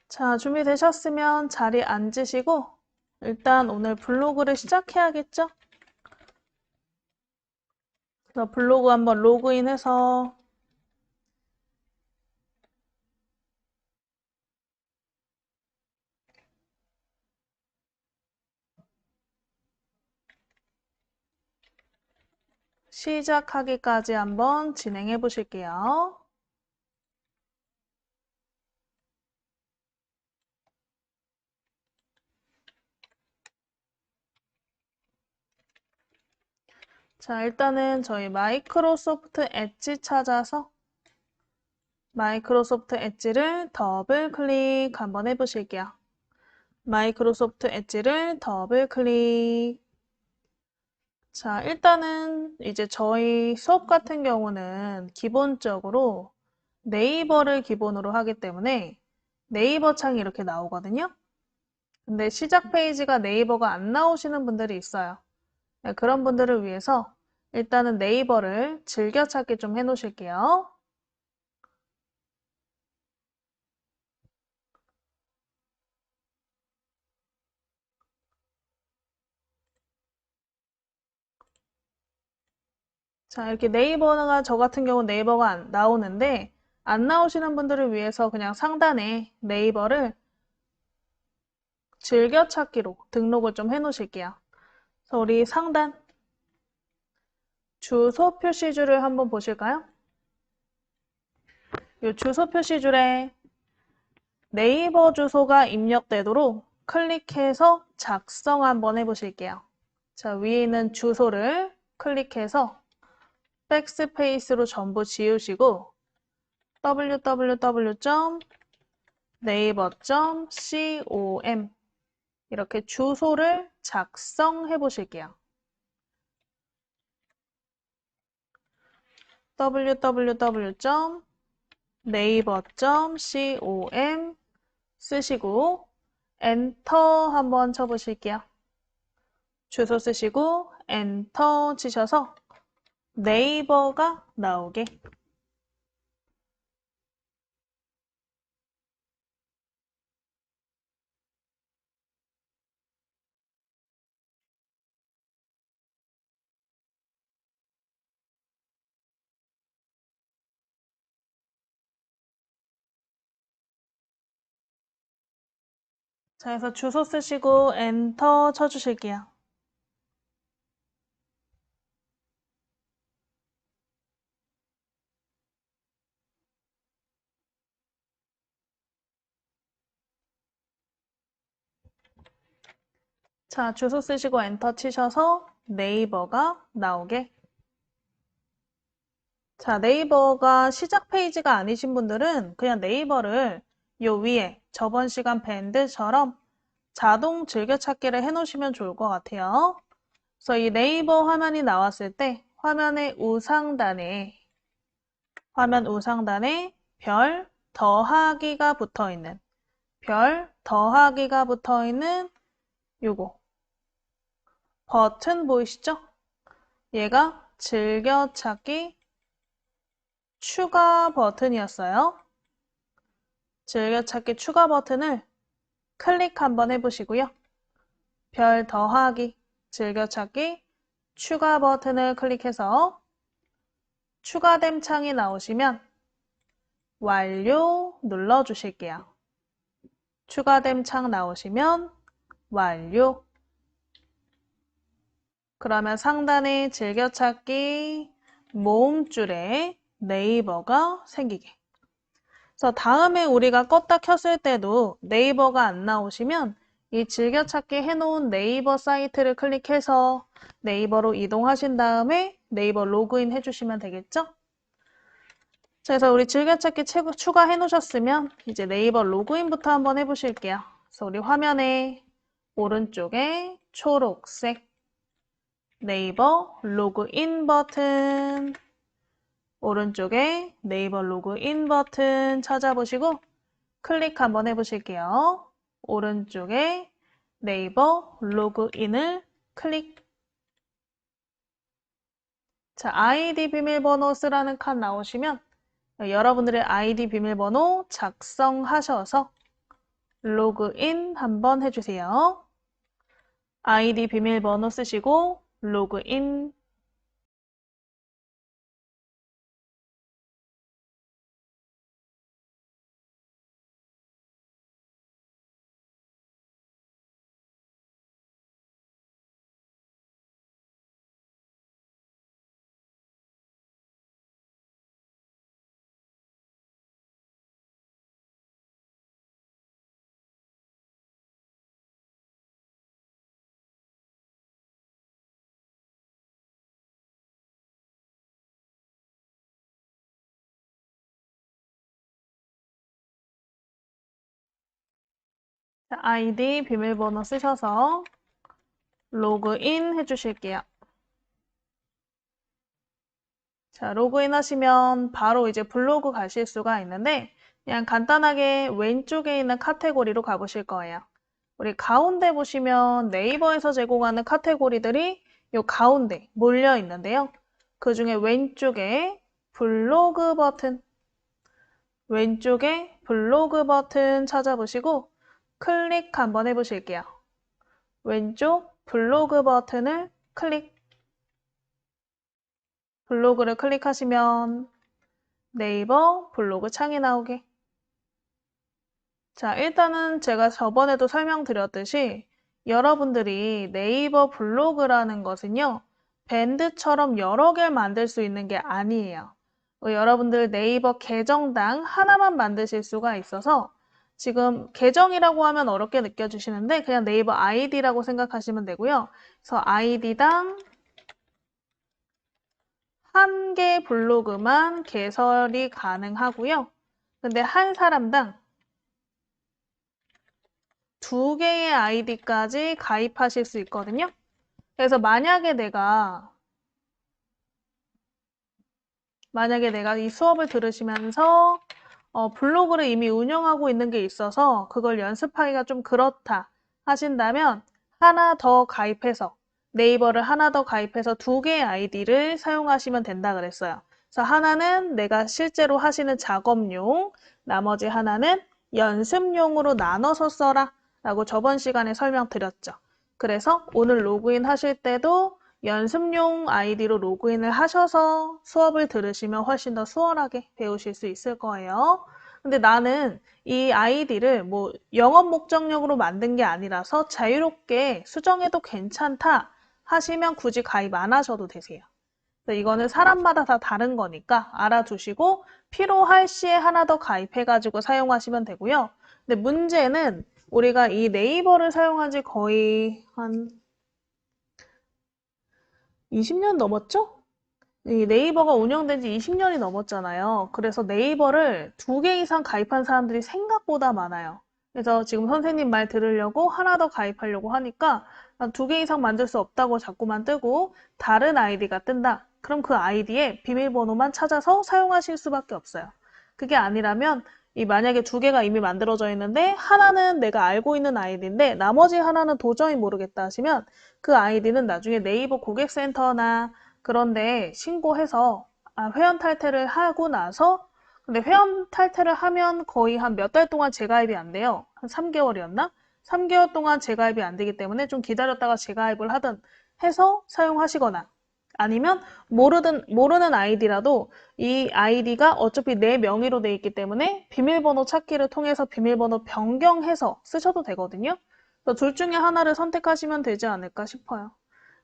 자, 준비되셨으면 자리에 앉으시고 일단 오늘 블로그를 시작해야겠죠? 그래서 블로그 한번 로그인해서 시작하기까지 한번 진행해 보실게요. 자, 일단은 저희 마이크로소프트 엣지 찾아서 마이크로소프트 엣지를 더블 클릭 한번 해보실게요. 마이크로소프트 엣지를 더블 클릭. 자, 일단은 이제 저희 수업 같은 경우는 기본적으로 네이버를 기본으로 하기 때문에 네이버 창이 이렇게 나오거든요. 근데 시작 페이지가 네이버가 안 나오시는 분들이 있어요. 네, 그런 분들을 위해서 일단은 네이버를 즐겨찾기 좀 해놓으실게요. 자, 이렇게 네이버가 저 같은 경우 네이버가 안 나오는데 안 나오시는 분들을 위해서 그냥 상단에 네이버를 즐겨찾기로 등록을 좀 해놓으실게요. 그래서 우리 상단 주소 표시줄을 한번 보실까요? 이 주소 표시줄에 네이버 주소가 입력되도록 클릭해서 작성 한번 해보실게요. 자, 위에 있는 주소를 클릭해서 백스페이스로 전부 지우시고 www.naver.com 이렇게 주소를 작성해 보실게요. www.naver.com 쓰시고 엔터 한번 쳐보실게요. 주소 쓰시고 엔터 치셔서 네이버가 나오게. 자, 그래서 주소 쓰시고 엔터 쳐주실게요. 자, 주소 쓰시고 엔터 치셔서 네이버가 나오게. 자, 네이버가 시작 페이지가 아니신 분들은 그냥 네이버를 요 위에 저번 시간 밴드처럼 자동 즐겨찾기를 해놓으시면 좋을 것 같아요. 그래서 이 네이버 화면이 나왔을 때 화면의 화면 우상단에 별 더하기가 붙어 있는 요거 버튼 보이시죠? 얘가 즐겨찾기 추가 버튼이었어요. 즐겨찾기 추가 버튼을 클릭 한번 해보시고요. 별 더하기 즐겨찾기 추가 버튼을 클릭해서 추가됨 창이 나오시면 완료 눌러주실게요. 추가됨 창 나오시면 완료. 그러면 상단에 즐겨찾기 모음줄에 네이버가 생기게. 그래서 다음에 우리가 껐다 켰을 때도 네이버가 안 나오시면 이 즐겨찾기 해놓은 네이버 사이트를 클릭해서 네이버로 이동하신 다음에 네이버 로그인 해주시면 되겠죠? 자, 그래서 우리 즐겨찾기 추가해 놓으셨으면 이제 네이버 로그인부터 한번 해보실게요. 그래서 우리 화면에 오른쪽에 초록색 네이버 로그인 버튼, 오른쪽에 네이버 로그인 버튼 찾아보시고 클릭 한번 해보실게요. 오른쪽에 네이버 로그인을 클릭. 자, 아이디 비밀번호 쓰라는 칸 나오시면 여러분들의 아이디 비밀번호 작성하셔서 로그인 한번 해주세요. 아이디 비밀번호 쓰시고 로그인. 자, 아이디 비밀번호 쓰셔서 로그인 해주실게요. 자, 로그인 하시면 바로 이제 블로그 가실 수가 있는데 그냥 간단하게 왼쪽에 있는 카테고리로 가보실 거예요. 우리 가운데 보시면 네이버에서 제공하는 카테고리들이 요 가운데 몰려 있는데요. 그 중에 왼쪽에 블로그 버튼, 왼쪽에 블로그 버튼 찾아보시고 클릭 한번 해보실게요. 왼쪽 블로그 버튼을 클릭. 블로그를 클릭하시면 네이버 블로그 창이 나오게. 자, 일단은 제가 저번에도 설명드렸듯이 여러분들이 네이버 블로그라는 것은요, 밴드처럼 여러 개를 만들 수 있는 게 아니에요. 여러분들 네이버 계정당 하나만 만드실 수가 있어서 지금 계정이라고 하면 어렵게 느껴지시는데 그냥 네이버 아이디라고 생각하시면 되고요. 그래서 아이디당 한 개 블로그만 개설이 가능하고요. 근데 한 사람당 두 개의 아이디까지 가입하실 수 있거든요. 그래서 만약에 내가 이 수업을 들으시면서 블로그를 이미 운영하고 있는 게 있어서 그걸 연습하기가 좀 그렇다 하신다면 하나 더 가입해서 네이버를 하나 더 가입해서 두 개의 아이디를 사용하시면 된다 그랬어요. 그래서 하나는 내가 실제로 하시는 작업용, 나머지 하나는 연습용으로 나눠서 써라 라고 저번 시간에 설명드렸죠. 그래서 오늘 로그인 하실 때도 연습용 아이디로 로그인을 하셔서 수업을 들으시면 훨씬 더 수월하게 배우실 수 있을 거예요. 근데 나는 이 아이디를 뭐 영업 목적용으로 만든 게 아니라서 자유롭게 수정해도 괜찮다 하시면 굳이 가입 안 하셔도 되세요. 이거는 사람마다 다 다른 거니까 알아두시고 필요할 시에 하나 더 가입해가지고 사용하시면 되고요. 근데 문제는 우리가 이 네이버를 사용한 지 거의 한 20년 넘었죠? 이 네이버가 운영된 지 20년이 넘었잖아요. 그래서 네이버를 두 개 이상 가입한 사람들이 생각보다 많아요. 그래서 지금 선생님 말 들으려고 하나 더 가입하려고 하니까 두 개 이상 만들 수 없다고 자꾸만 뜨고 다른 아이디가 뜬다. 그럼 그 아이디에 비밀번호만 찾아서 사용하실 수밖에 없어요. 그게 아니라면 만약에 두 개가 이미 만들어져 있는데 하나는 내가 알고 있는 아이디인데 나머지 하나는 도저히 모르겠다 하시면 그 아이디는 나중에 네이버 고객센터나 그런데 신고해서 회원 탈퇴를 하고 나서 근데 회원 탈퇴를 하면 거의 한 몇 달 동안 재가입이 안 돼요. 한 3개월이었나? 3개월 동안 재가입이 안 되기 때문에 좀 기다렸다가 재가입을 하든 해서 사용하시거나 아니면 모르는 아이디라도 이 아이디가 어차피 내 명의로 돼 있기 때문에 비밀번호 찾기를 통해서 비밀번호 변경해서 쓰셔도 되거든요. 그래서 둘 중에 하나를 선택하시면 되지 않을까 싶어요.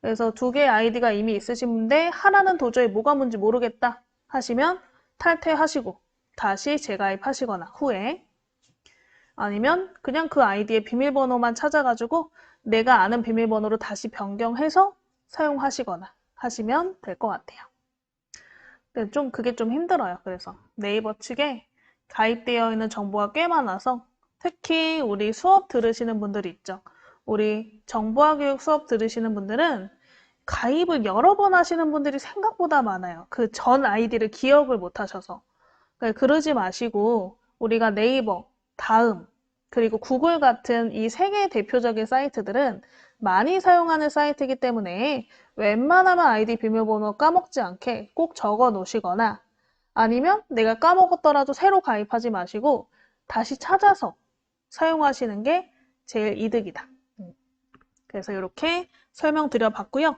그래서 두 개의 아이디가 이미 있으신데 하나는 도저히 뭐가 뭔지 모르겠다 하시면 탈퇴하시고 다시 재가입하시거나 후에 아니면 그냥 그 아이디의 비밀번호만 찾아가지고 내가 아는 비밀번호로 다시 변경해서 사용하시거나 하시면 될 것 같아요. 근데 그게 좀 힘들어요. 그래서 네이버 측에 가입되어 있는 정보가 꽤 많아서 특히 우리 수업 들으시는 분들이 있죠. 우리 정보화 교육 수업 들으시는 분들은 가입을 여러 번 하시는 분들이 생각보다 많아요. 그 전 아이디를 기억을 못 하셔서. 그러지 마시고 우리가 네이버, 다음, 그리고 구글 같은 이 세 개의 대표적인 사이트들은 많이 사용하는 사이트이기 때문에 웬만하면 아이디 비밀번호 까먹지 않게 꼭 적어 놓으시거나 아니면 내가 까먹었더라도 새로 가입하지 마시고 다시 찾아서 사용하시는 게 제일 이득이다. 그래서 이렇게 설명드려봤고요.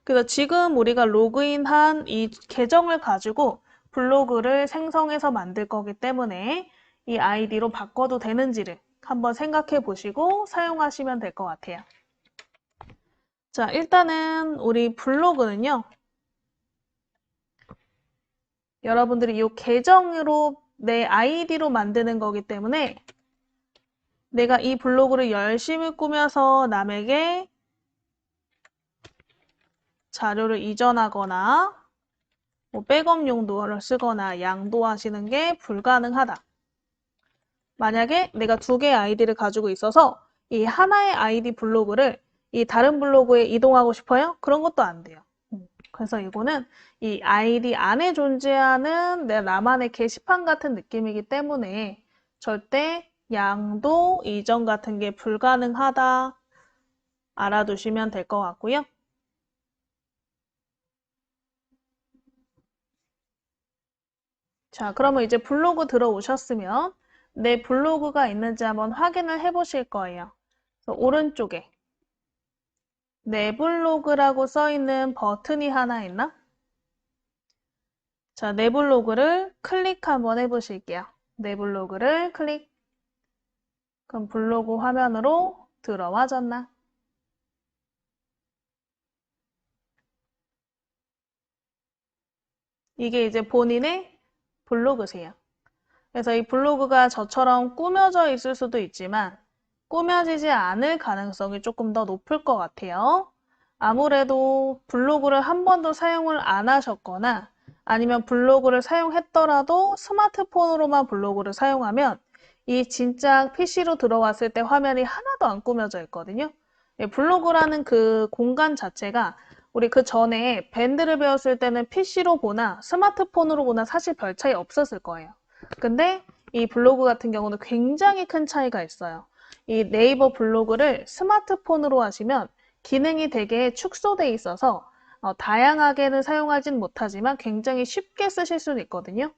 그래서 지금 우리가 로그인한 이 계정을 가지고 블로그를 생성해서 만들 거기 때문에 이 아이디로 바꿔도 되는지를 한번 생각해 보시고 사용하시면 될 것 같아요. 자, 일단은 우리 블로그는요. 여러분들이 이 계정으로 내 아이디로 만드는 거기 때문에 내가 이 블로그를 열심히 꾸며서 남에게 자료를 이전하거나 뭐 백업 용도를 쓰거나 양도하시는 게 불가능하다. 만약에 내가 두 개의 아이디를 가지고 있어서 이 하나의 아이디 블로그를 이 다른 블로그에 이동하고 싶어요? 그런 것도 안 돼요. 그래서 이거는 이 아이디 안에 존재하는 내 나만의 게시판 같은 느낌이기 때문에 절대 양도 이전 같은 게 불가능하다 알아두시면 될 것 같고요. 자, 그러면 이제 블로그 들어오셨으면 내 블로그가 있는지 한번 확인을 해 보실 거예요. 그래서 오른쪽에 내 블로그라고 써 있는 버튼이 하나 있나? 자, 내 블로그를 클릭 한번 해 보실게요. 내 블로그를 클릭. 그럼 블로그 화면으로 들어와졌나? 이게 이제 본인의 블로그세요. 그래서 이 블로그가 저처럼 꾸며져 있을 수도 있지만 꾸며지지 않을 가능성이 조금 더 높을 것 같아요. 아무래도 블로그를 한 번도 사용을 안 하셨거나 아니면 블로그를 사용했더라도 스마트폰으로만 블로그를 사용하면 이 진짜 PC로 들어왔을 때 화면이 하나도 안 꾸며져 있거든요. 블로그라는 그 공간 자체가 우리 그 전에 밴드를 배웠을 때는 PC로 보나 스마트폰으로 보나 사실 별 차이 없었을 거예요. 근데 이 블로그 같은 경우는 굉장히 큰 차이가 있어요. 이 네이버 블로그를 스마트폰으로 하시면 기능이 되게 축소돼 있어서 다양하게는 사용하진 못하지만 굉장히 쉽게 쓰실 수는 있거든요.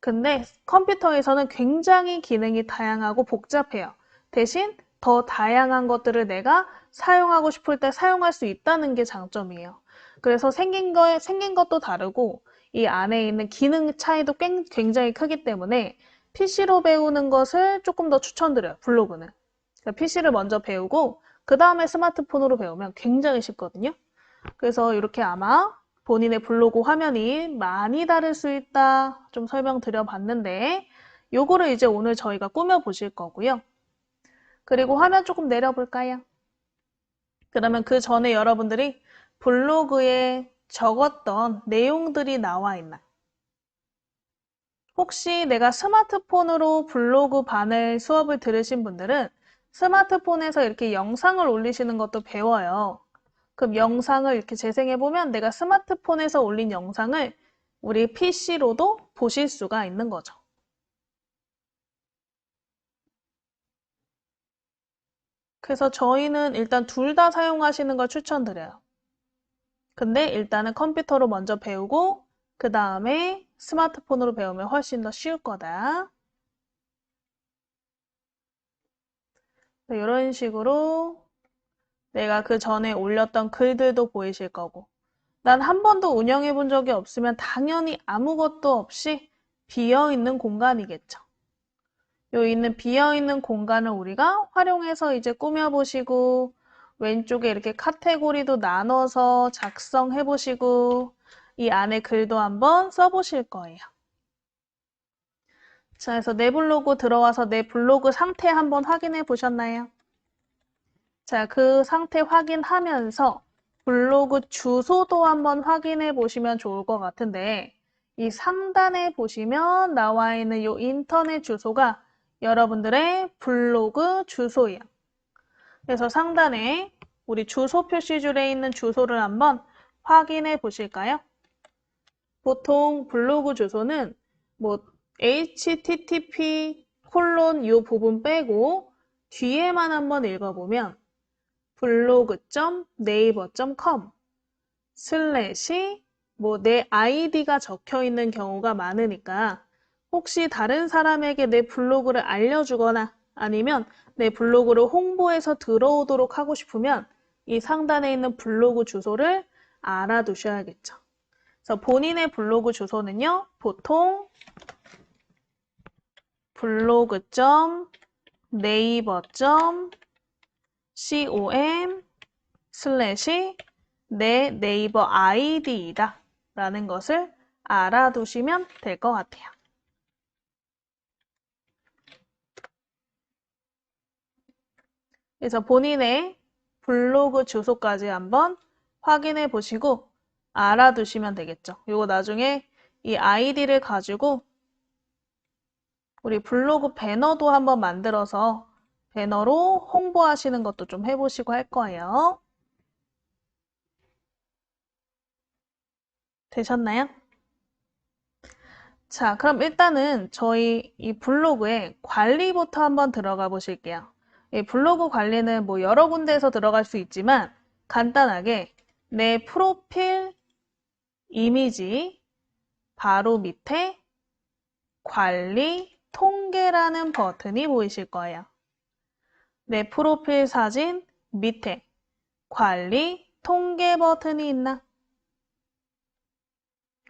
근데 컴퓨터에서는 굉장히 기능이 다양하고 복잡해요. 대신 더 다양한 것들을 내가 사용하고 싶을 때 사용할 수 있다는 게 장점이에요. 그래서 생긴 것도 다르고 이 안에 있는 기능 차이도 굉장히 크기 때문에 PC로 배우는 것을 조금 더 추천드려요. 블로그는. PC를 먼저 배우고 그 다음에 스마트폰으로 배우면 굉장히 쉽거든요. 그래서 이렇게 아마 본인의 블로그 화면이 많이 다를 수 있다 좀 설명드려 봤는데 요거를 이제 오늘 저희가 꾸며 보실 거고요. 그리고 화면 조금 내려볼까요? 그러면 그 전에 여러분들이 블로그에 적었던 내용들이 나와 있나? 혹시 내가 스마트폰으로 블로그 반을 수업을 들으신 분들은 스마트폰에서 이렇게 영상을 올리시는 것도 배워요. 그럼 영상을 이렇게 재생해보면 내가 스마트폰에서 올린 영상을 우리 PC로도 보실 수가 있는 거죠. 그래서 저희는 일단 둘 다 사용하시는 걸 추천드려요. 근데 일단은 컴퓨터로 먼저 배우고 그 다음에 스마트폰으로 배우면 훨씬 더 쉬울 거다. 이런 식으로 내가 그 전에 올렸던 글들도 보이실 거고 난 한 번도 운영해 본 적이 없으면 당연히 아무것도 없이 비어있는 공간이겠죠. 요 있는 비어있는 공간을 우리가 활용해서 이제 꾸며보시고 왼쪽에 이렇게 카테고리도 나눠서 작성해보시고 이 안에 글도 한번 써보실 거예요. 자, 그래서 내 블로그 들어와서 내 블로그 상태 한번 확인해 보셨나요? 자, 그 상태 확인하면서 블로그 주소도 한번 확인해 보시면 좋을 것 같은데 이 상단에 보시면 나와 있는 이 인터넷 주소가 여러분들의 블로그 주소예요. 그래서 상단에 우리 주소 표시줄에 있는 주소를 한번 확인해 보실까요? 보통 블로그 주소는 뭐 http 콜론 이 부분 빼고 뒤에만 한번 읽어보면 blog.naver.com 슬래시 뭐 내 아이디가 적혀 있는 경우가 많으니까 혹시 다른 사람에게 내 블로그를 알려주거나 아니면 내 블로그를 홍보해서 들어오도록 하고 싶으면 이 상단에 있는 블로그 주소를 알아두셔야겠죠. 그래서 본인의 블로그 주소는요, 보통 blog.naver.com/ 내 네이버 아이디이다 라는 것을 알아두시면 될 것 같아요. 그래서 본인의 블로그 주소까지 한번 확인해 보시고 알아두시면 되겠죠. 이거 나중에 이 아이디를 가지고 우리 블로그 배너도 한번 만들어서 배너로 홍보하시는 것도 좀 해보시고 할 거예요. 되셨나요? 자, 그럼 일단은 저희 이 블로그에 관리부터 한번 들어가 보실게요. 이 블로그 관리는 뭐 여러 군데에서 들어갈 수 있지만 간단하게 내 프로필 이미지 바로 밑에 관리 통계라는 버튼이 보이실 거예요. 내 프로필 사진 밑에 관리 통계 버튼이 있나?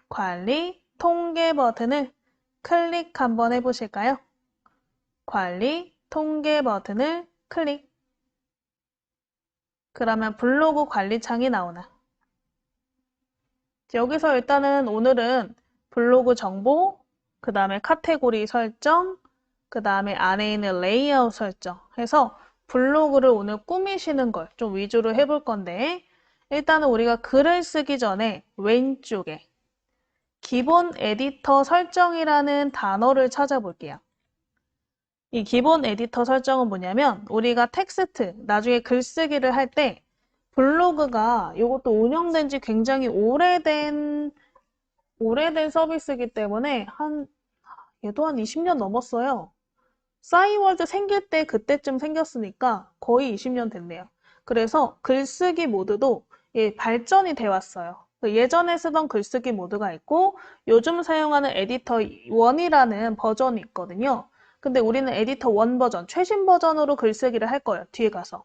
관리 통계 버튼을 클릭 한번 해보실까요? 관리 통계 버튼을 클릭. 그러면 블로그 관리 창이 나오나? 여기서 일단은 오늘은 블로그 정보, 그 다음에 카테고리 설정, 그 다음에 안에 있는 레이아웃 설정 해서 블로그를 오늘 꾸미시는 걸 좀 위주로 해볼 건데 일단은 우리가 글을 쓰기 전에 왼쪽에 기본 에디터 설정이라는 단어를 찾아볼게요. 이 기본 에디터 설정은 뭐냐면 우리가 텍스트, 나중에 글쓰기를 할 때 블로그가 이것도 운영된 지 굉장히 오래된 서비스이기 때문에 얘도 한 20년 넘었어요. 싸이월드 생길 때 그때쯤 생겼으니까 거의 20년 됐네요. 그래서 글쓰기 모드도 발전이 돼 왔어요. 예전에 쓰던 글쓰기 모드가 있고 요즘 사용하는 에디터 1이라는 버전이 있거든요. 근데 우리는 에디터 1 버전, 최신 버전으로 글쓰기를 할 거예요. 뒤에 가서.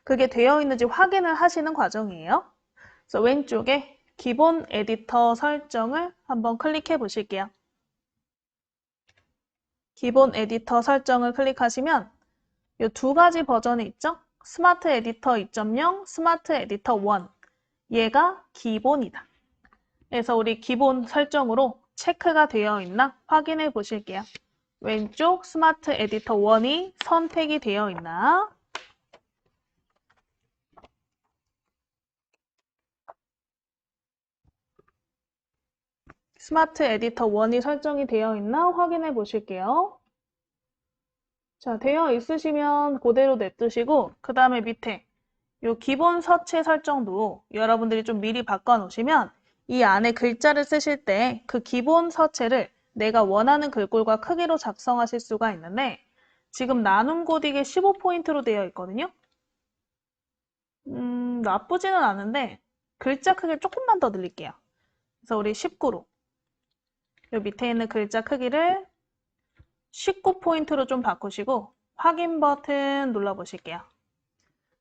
그게 되어 있는지 확인을 하시는 과정이에요. 그래서 왼쪽에 기본 에디터 설정을 한번 클릭해 보실게요. 기본 에디터 설정을 클릭하시면 이 두 가지 버전이 있죠? 스마트 에디터 2.0, 스마트 에디터 1. 얘가 기본이다. 그래서 우리 기본 설정으로 체크가 되어 있나 확인해 보실게요. 왼쪽 스마트 에디터 1이 선택이 되어 있나? 스마트 에디터 1이 설정이 되어 있나 확인해 보실게요. 자, 되어 있으시면 그대로 냅두시고 그 다음에 밑에 이 기본 서체 설정도 여러분들이 좀 미리 바꿔 놓으시면 이 안에 글자를 쓰실 때 그 기본 서체를 내가 원하는 글꼴과 크기로 작성하실 수가 있는데 지금 나눔 고딕에 15포인트로 되어 있거든요. 나쁘지는 않은데 글자 크기를 조금만 더 늘릴게요. 그래서 우리 19로 이 밑에 있는 글자 크기를 19포인트로 좀 바꾸시고 확인 버튼 눌러보실게요.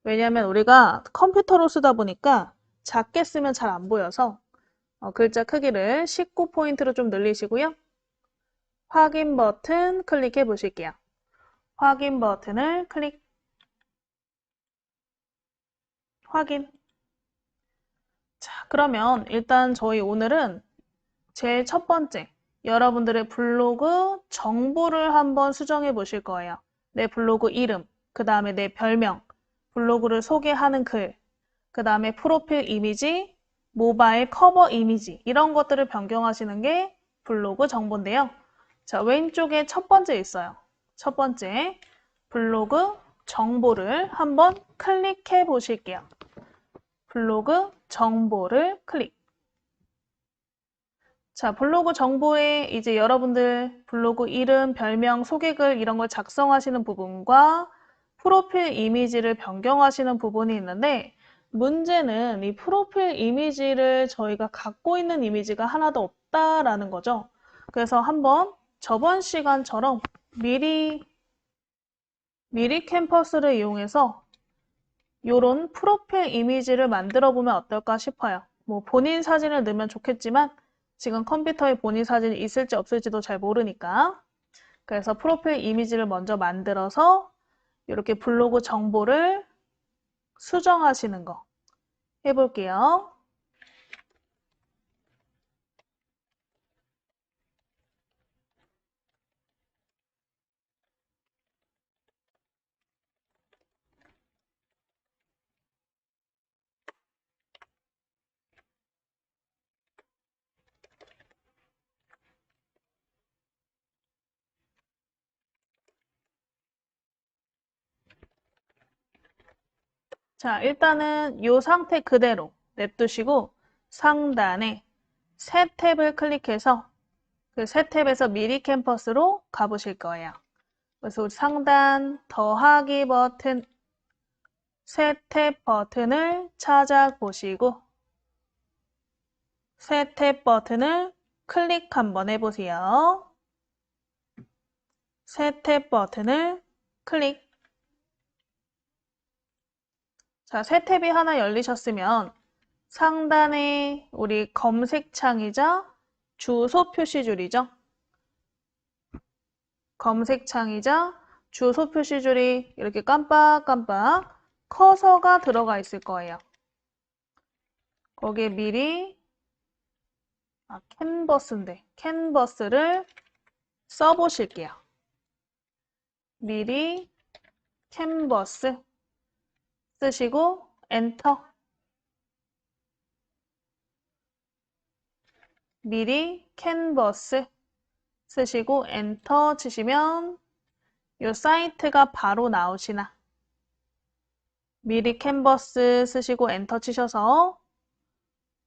왜냐하면 우리가 컴퓨터로 쓰다 보니까 작게 쓰면 잘 안 보여서 글자 크기를 19포인트로 좀 늘리시고요. 확인 버튼 클릭해 보실게요. 확인 버튼을 클릭. 확인. 자, 그러면 일단 저희 오늘은 제일 첫 번째, 여러분들의 블로그 정보를 한번 수정해 보실 거예요. 내 블로그 이름, 그 다음에 내 별명, 블로그를 소개하는 글, 그 다음에 프로필 이미지, 모바일 커버 이미지 이런 것들을 변경하시는 게 블로그 정보인데요. 자, 왼쪽에 첫 번째 있어요. 첫 번째, 블로그 정보를 한번 클릭해 보실게요. 블로그 정보를 클릭. 자, 블로그 정보에 이제 여러분들 블로그 이름, 별명, 소개글 이런 걸 작성하시는 부분과 프로필 이미지를 변경하시는 부분이 있는데 문제는 이 프로필 이미지를 저희가 갖고 있는 이미지가 하나도 없다라는 거죠. 그래서 한번 저번 시간처럼 미리 미리 캠퍼스를 이용해서 요런 프로필 이미지를 만들어 보면 어떨까 싶어요. 뭐 본인 사진을 넣으면 좋겠지만 지금 컴퓨터에 본인 사진이 있을지 없을지도 잘 모르니까. 그래서 프로필 이미지를 먼저 만들어서 이렇게 블로그 정보를 수정하시는 거 해볼게요. 자, 일단은 이 상태 그대로 냅두시고 상단에 새 탭을 클릭해서 그 새 탭에서 미리 캠퍼스로 가보실 거예요. 그래서 상단 더하기 버튼, 새 탭 버튼을 찾아보시고 새 탭 버튼을 클릭 한번 해보세요. 새 탭 버튼을 클릭. 자, 새 탭이 하나 열리셨으면 상단에 우리 검색창이자 주소 표시줄이죠. 검색창이자 주소 표시줄이 이렇게 깜빡깜빡 커서가 들어가 있을 거예요. 거기에 미리 캔버스인데 캔버스를 써보실게요. 미리 캔버스 쓰시고 엔터. 미리 캔버스 쓰시고 엔터 치시면 이 사이트가 바로 나오시나. 미리 캔버스 쓰시고 엔터 치셔서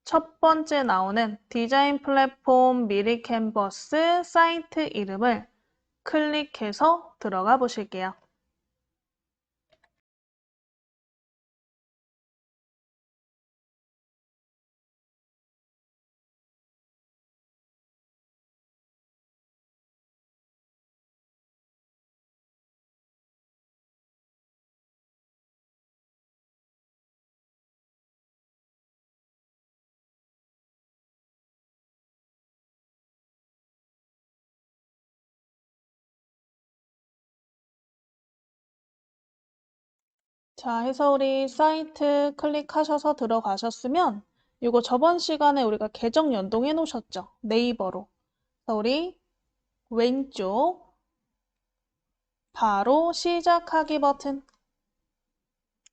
첫 번째 나오는 디자인 플랫폼 미리 캔버스 사이트 이름을 클릭해서 들어가 보실게요. 자, 해서 우리 사이트 클릭하셔서 들어가셨으면 이거 저번 시간에 우리가 계정 연동해 놓으셨죠? 네이버로. 그래서 우리 왼쪽 바로 시작하기 버튼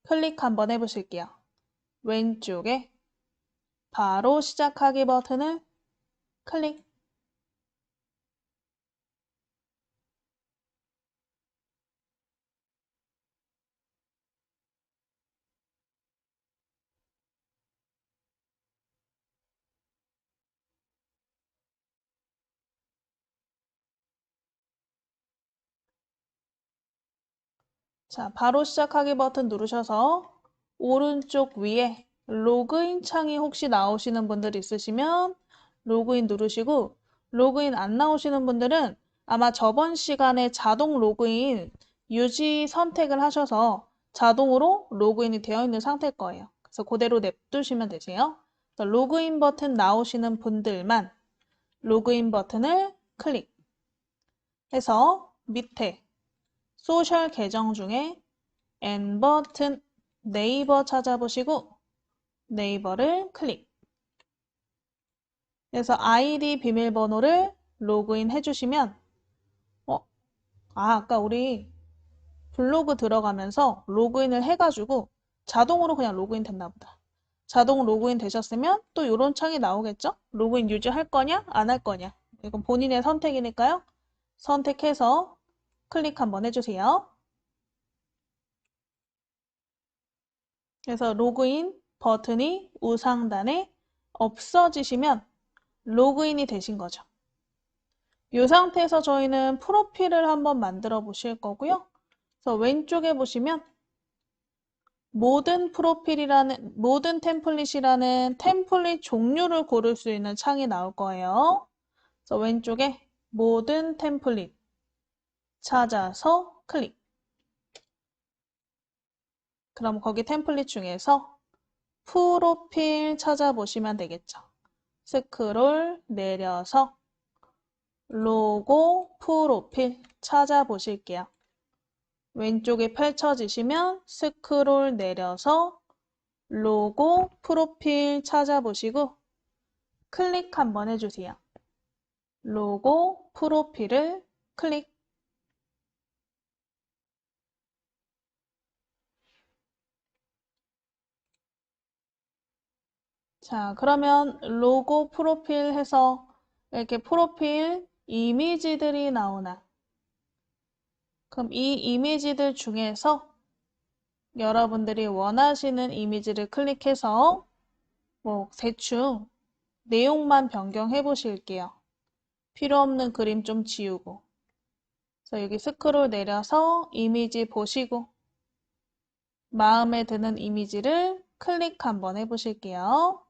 클릭 한번 해보실게요. 왼쪽에 바로 시작하기 버튼을 클릭. 자, 바로 시작하기 버튼 누르셔서 오른쪽 위에 로그인 창이 혹시 나오시는 분들 있으시면 로그인 누르시고 로그인 안 나오시는 분들은 아마 저번 시간에 자동 로그인 유지 선택을 하셔서 자동으로 로그인이 되어 있는 상태일 거예요. 그래서 그대로 냅두시면 되세요. 그래서 로그인 버튼 나오시는 분들만 로그인 버튼을 클릭해서 밑에 소셜 계정 중에 N 버튼 네이버 찾아보시고 네이버를 클릭. 그래서 아이디 비밀번호를 로그인 해주시면 아까 우리 블로그 들어가면서 로그인을 해가지고 자동으로 그냥 로그인 됐나 보다. 자동 로그인 되셨으면 또 이런 창이 나오겠죠? 로그인 유지할 거냐? 안 할 거냐? 이건 본인의 선택이니까요. 선택해서 클릭 한번 해주세요. 그래서 로그인 버튼이 우상단에 없어지시면 로그인이 되신 거죠. 이 상태에서 저희는 프로필을 한번 만들어 보실 거고요. 그래서 왼쪽에 보시면 모든 템플릿이라는 템플릿 종류를 고를 수 있는 창이 나올 거예요. 그래서 왼쪽에 모든 템플릿 찾아서 클릭. 그럼 거기 템플릿 중에서 프로필 찾아보시면 되겠죠. 스크롤 내려서 로고 프로필 찾아보실게요. 왼쪽에 펼쳐지시면 스크롤 내려서 로고 프로필 찾아보시고 클릭 한번 해주세요. 로고 프로필을 클릭. 자, 그러면 로고 프로필 해서 이렇게 프로필 이미지들이 나오나? 그럼 이 이미지들 중에서 여러분들이 원하시는 이미지를 클릭해서 대충 내용만 변경해 보실게요. 필요 없는 그림 좀 지우고. 그래서 여기 스크롤 내려서 이미지 보시고 마음에 드는 이미지를 클릭 한번 해보실게요.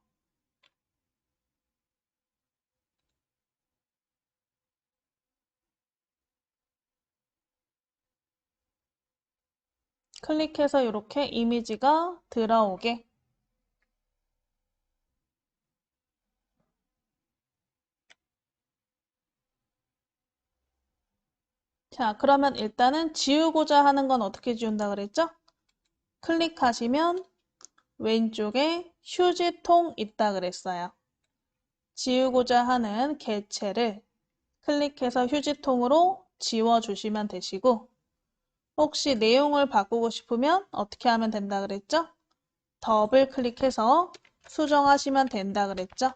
클릭해서 이렇게 이미지가 들어오게. 자, 그러면 일단은 지우고자 하는 건 어떻게 지운다 그랬죠? 클릭하시면 왼쪽에 휴지통 있다 그랬어요. 지우고자 하는 개체를 클릭해서 휴지통으로 지워주시면 되시고 혹시 내용을 바꾸고 싶으면 어떻게 하면 된다 그랬죠? 더블 클릭해서 수정하시면 된다 그랬죠?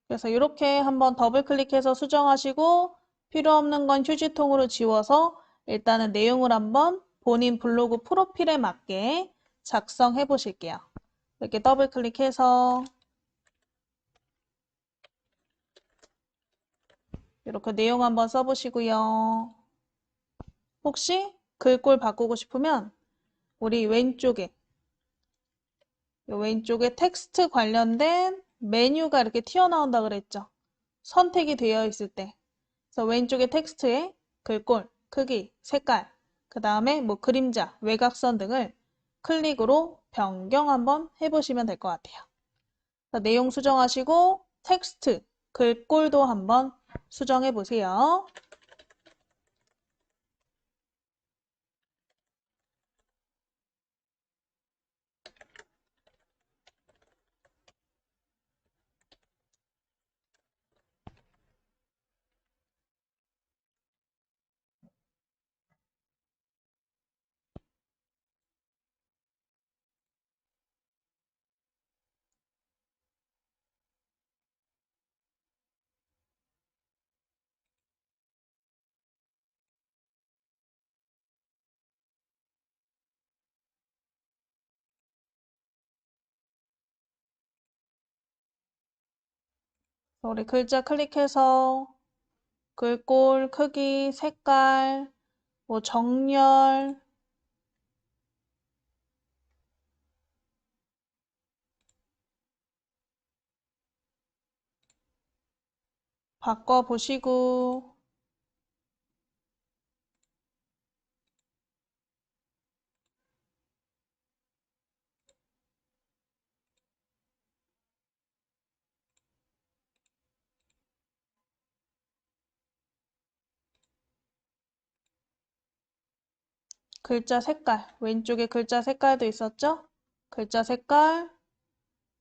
그래서 이렇게 한번 더블 클릭해서 수정하시고 필요 없는 건 휴지통으로 지워서 일단은 내용을 한번 본인 블로그 프로필에 맞게 작성해 보실게요. 이렇게 더블 클릭해서 이렇게 내용 한번 써보시고요. 혹시 글꼴 바꾸고 싶으면 우리 왼쪽에 텍스트 관련된 메뉴가 이렇게 튀어나온다 그랬죠. 선택이 되어 있을 때. 그래서 왼쪽에 텍스트에 글꼴, 크기, 색깔, 그 다음에 그림자, 외곽선 등을 클릭으로 변경 한번 해보시면 될 것 같아요. 내용 수정하시고 텍스트, 글꼴도 한번 수정해 보세요. 우리 글자 클릭해서 글꼴, 크기, 색깔, 정렬, 바꿔보시고 글자 색깔, 왼쪽에 글자 색깔도 있었죠? 글자 색깔,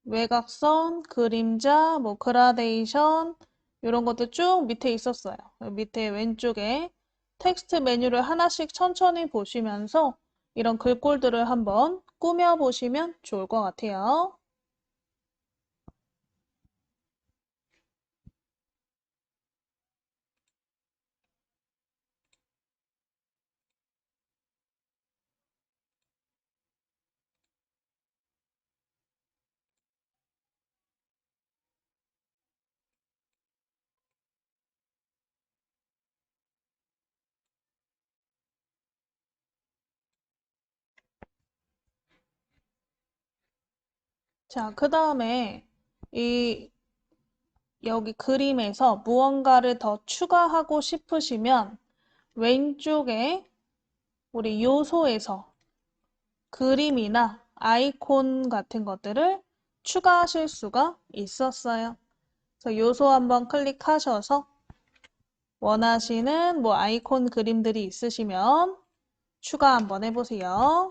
외곽선, 그림자, 그라데이션 이런 것도 쭉 밑에 있었어요. 밑에 왼쪽에 텍스트 메뉴를 하나씩 천천히 보시면서 이런 글꼴들을 한번 꾸며보시면 좋을 것 같아요. 자, 그 다음에 이 여기 그림에서 무언가를 더 추가하고 싶으시면 왼쪽에 우리 요소에서 그림이나 아이콘 같은 것들을 추가하실 수가 있었어요. 그래서 요소 한번 클릭하셔서 원하시는 뭐 아이콘 그림들이 있으시면 추가 한번 해보세요.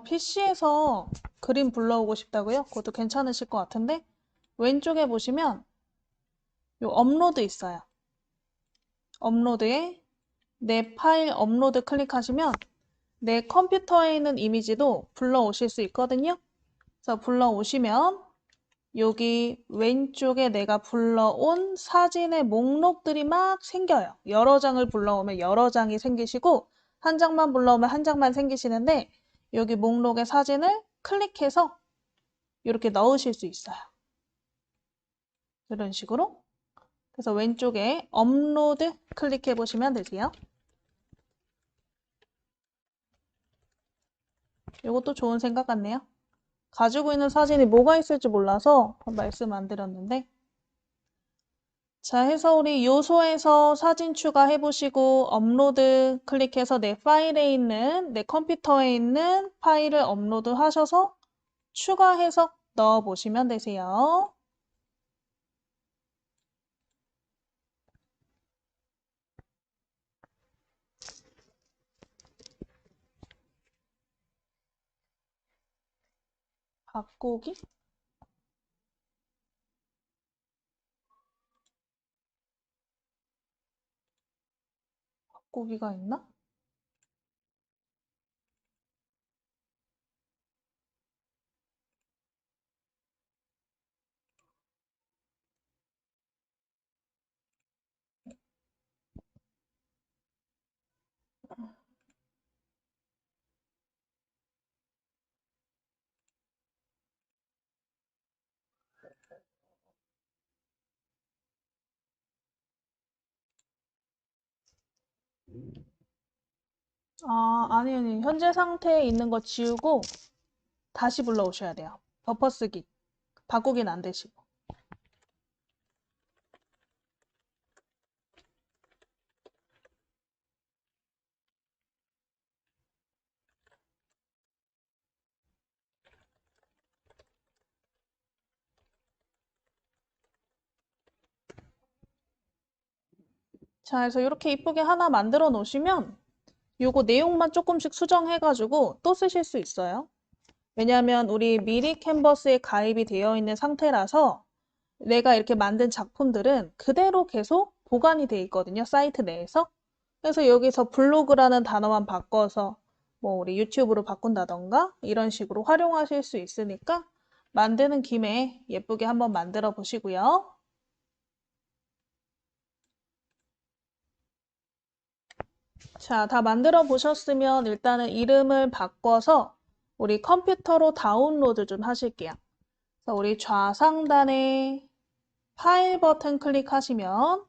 PC에서 그림 불러오고 싶다고요? 그것도 괜찮으실 것 같은데 왼쪽에 보시면 요 업로드 있어요. 업로드에 내 파일 업로드 클릭하시면 내 컴퓨터에 있는 이미지도 불러오실 수 있거든요. 그래서 불러오시면 여기 왼쪽에 내가 불러온 사진의 목록들이 막 생겨요. 여러 장을 불러오면 여러 장이 생기시고 한 장만 불러오면 한 장만 생기시는데 여기 목록의 사진을 클릭해서 이렇게 넣으실 수 있어요. 이런 식으로. 그래서 왼쪽에 업로드 클릭해 보시면 되세요. 이것도 좋은 생각 같네요. 가지고 있는 사진이 뭐가 있을지 몰라서 말씀 안 드렸는데. 자, 해서 우리 요소에서 사진 추가해 보시고 업로드 클릭해서 내 파일에 있는, 내 컴퓨터에 있는 파일을 업로드 하셔서 추가해서 넣어 보시면 되세요. 바꾸기? 바꾸기가 있나? 아니. 현재 상태에 있는 거 지우고 다시 불러오셔야 돼요. 덮어쓰기. 바꾸긴 안 되시고. 자, 그래서 이렇게 이쁘게 하나 만들어 놓으시면 요거 내용만 조금씩 수정해가지고 또 쓰실 수 있어요. 왜냐하면 우리 미리 캔버스에 가입이 되어 있는 상태라서 내가 이렇게 만든 작품들은 그대로 계속 보관이 돼 있거든요. 사이트 내에서. 그래서 여기서 블로그라는 단어만 바꿔서 뭐 우리 유튜브로 바꾼다던가 이런 식으로 활용하실 수 있으니까 만드는 김에 예쁘게 한번 만들어 보시고요. 자, 다 만들어 보셨으면 일단은 이름을 바꿔서 우리 컴퓨터로 다운로드 좀 하실게요. 그래서 우리 좌상단에 파일 버튼 클릭하시면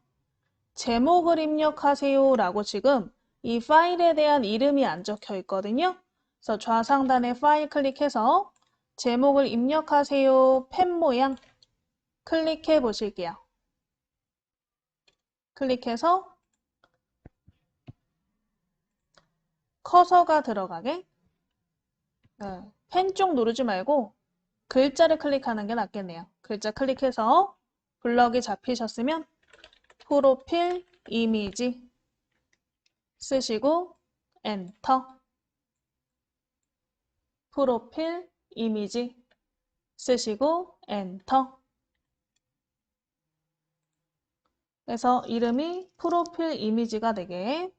제목을 입력하세요 라고 지금 이 파일에 대한 이름이 안 적혀 있거든요. 그래서 좌상단에 파일 클릭해서 제목을 입력하세요 펜 모양 클릭해 보실게요. 클릭해서 커서가 들어가게 펜 쪽 누르지 말고 글자를 클릭하는 게 낫겠네요. 글자 클릭해서 블럭이 잡히셨으면 프로필 이미지 쓰시고 엔터 프로필 이미지 쓰시고 엔터 그래서 이름이 프로필 이미지가 되게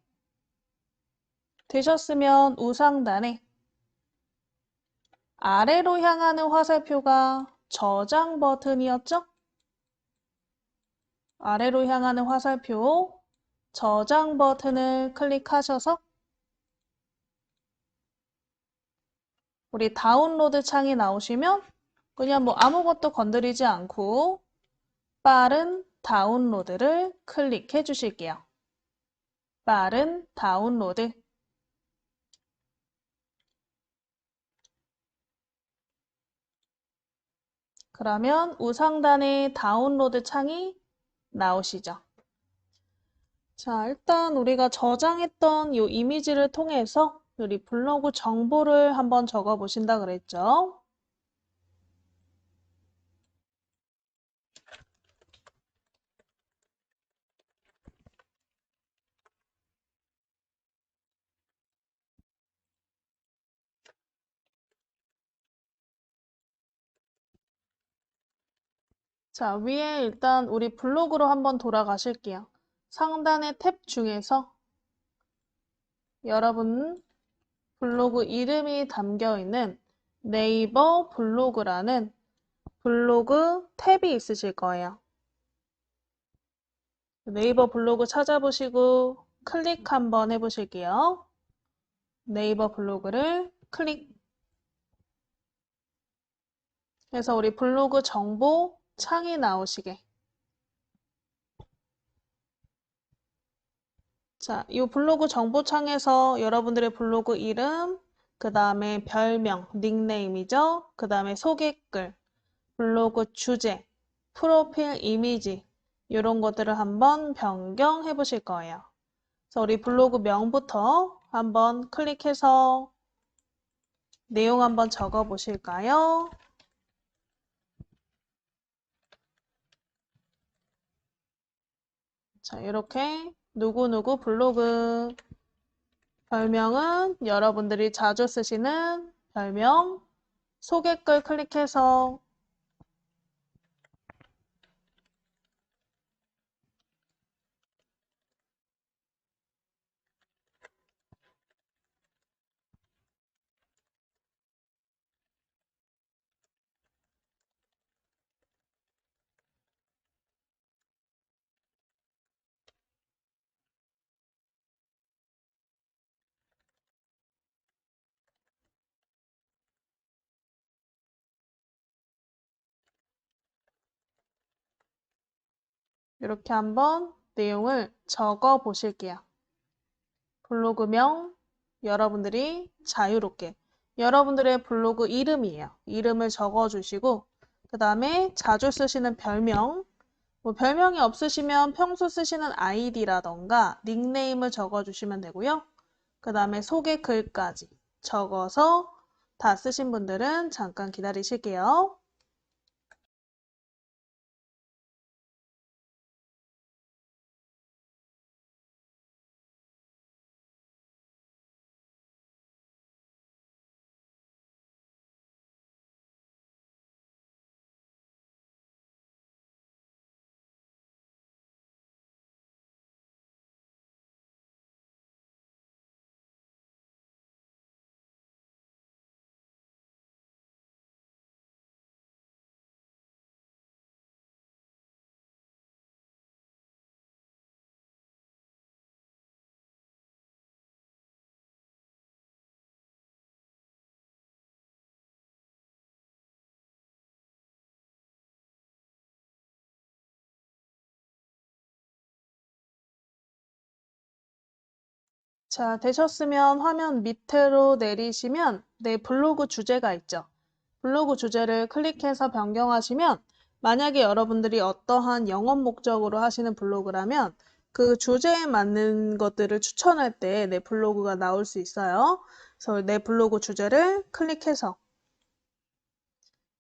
되셨으면 우상단에 아래로 향하는 화살표가 저장 버튼이었죠? 아래로 향하는 화살표 저장 버튼을 클릭하셔서 우리 다운로드 창이 나오시면 그냥 뭐 아무것도 건드리지 않고 빠른 다운로드를 클릭해 주실게요. 빠른 다운로드. 그러면 우상단에 다운로드 창이 나오시죠. 자, 일단 우리가 저장했던 이 이미지를 통해서 우리 블로그 정보를 한번 적어 보신다 그랬죠. 자, 위에 일단 우리 블로그로 한번 돌아가실게요. 상단의 탭 중에서 여러분 블로그 이름이 담겨 있는 네이버 블로그라는 블로그 탭이 있으실 거예요. 네이버 블로그 찾아보시고 클릭 한번 해보실게요. 네이버 블로그를 클릭 해서 우리 블로그 정보 창이 나오시게. 자, 이 블로그 정보 창에서 여러분들의 블로그 이름, 그 다음에 별명, 닉네임이죠. 그 다음에 소개글, 블로그 주제, 프로필 이미지 이런 것들을 한번 변경해 보실 거예요. 그래서 우리 블로그 명부터 한번 클릭해서 내용 한번 적어 보실까요? 자, 이렇게 누구누구 블로그 별명은 여러분들이 자주 쓰시는 별명 소개글 클릭해서 이렇게 한번 내용을 적어 보실게요. 블로그명 여러분들이 자유롭게 여러분들의 블로그 이름이에요. 이름을 적어 주시고 그 다음에 자주 쓰시는 별명 뭐 별명이 없으시면 평소 쓰시는 아이디라던가 닉네임을 적어 주시면 되고요. 그 다음에 소개 글까지 적어서 다 쓰신 분들은 잠깐 기다리실게요. 자, 되셨으면 화면 밑으로 내리시면 내 블로그 주제가 있죠. 블로그 주제를 클릭해서 변경하시면 만약에 여러분들이 어떠한 영업 목적으로 하시는 블로그라면 그 주제에 맞는 것들을 추천할 때 내 블로그가 나올 수 있어요. 그래서 내 블로그 주제를 클릭해서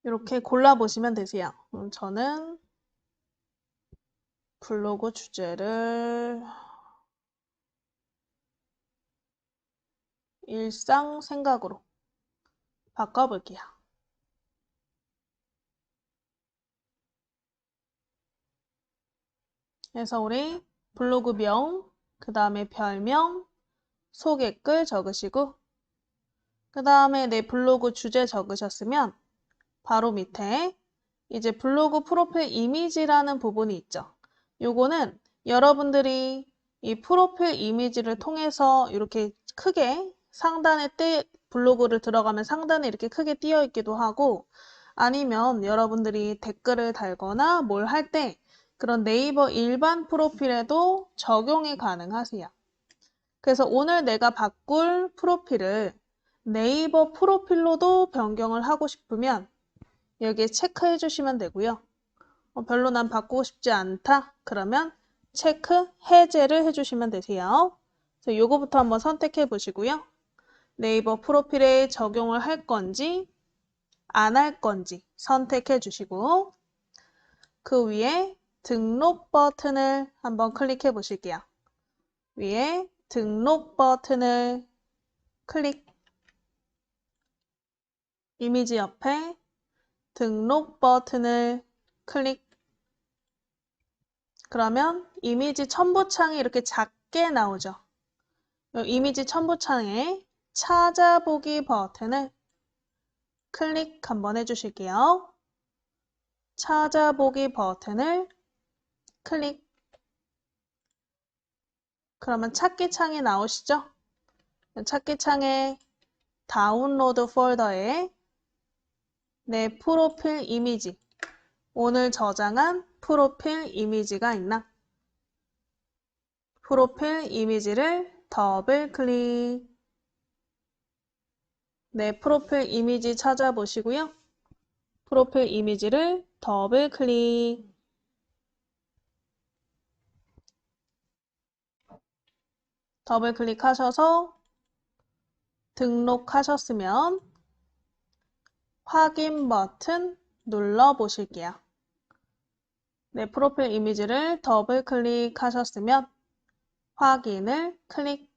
이렇게 골라보시면 되세요. 저는 블로그 주제를 일상 생각으로 바꿔볼게요. 그래서 우리 블로그명, 그 다음에 별명, 소개글 적으시고 그 다음에 내 블로그 주제 적으셨으면 바로 밑에 이제 블로그 프로필 이미지라는 부분이 있죠. 요거는 여러분들이 이 프로필 이미지를 통해서 이렇게 크게 상단에 블로그를 들어가면 상단에 이렇게 크게 띄어 있기도 하고 아니면 여러분들이 댓글을 달거나 뭘 할 때 그런 네이버 일반 프로필에도 적용이 가능하세요. 그래서 오늘 내가 바꿀 프로필을 네이버 프로필로도 변경을 하고 싶으면 여기에 체크해 주시면 되고요. 별로 난 바꾸고 싶지 않다. 그러면 체크 해제를 해주시면 되세요. 그래서 요거부터 한번 선택해 보시고요. 네이버 프로필에 적용을 할 건지 안 할 건지 선택해 주시고 그 위에 등록 버튼을 한번 클릭해 보실게요. 위에 등록 버튼을 클릭, 이미지 옆에 등록 버튼을 클릭. 그러면 이미지 첨부창이 이렇게 작게 나오죠. 이미지 첨부창에 찾아보기 버튼을 클릭 한번 해주실게요. 찾아보기 버튼을 클릭. 그러면 찾기 창이 나오시죠? 찾기 창에 다운로드 폴더에 내 프로필 이미지, 오늘 저장한 프로필 이미지가 있나? 프로필 이미지를 더블 클릭. 내 프로필 이미지 찾아보시고요. 프로필 이미지를 더블 클릭. 더블 클릭하셔서 등록하셨으면 확인 버튼 눌러 보실게요. 내 프로필 이미지를 더블 클릭하셨으면 확인을 클릭.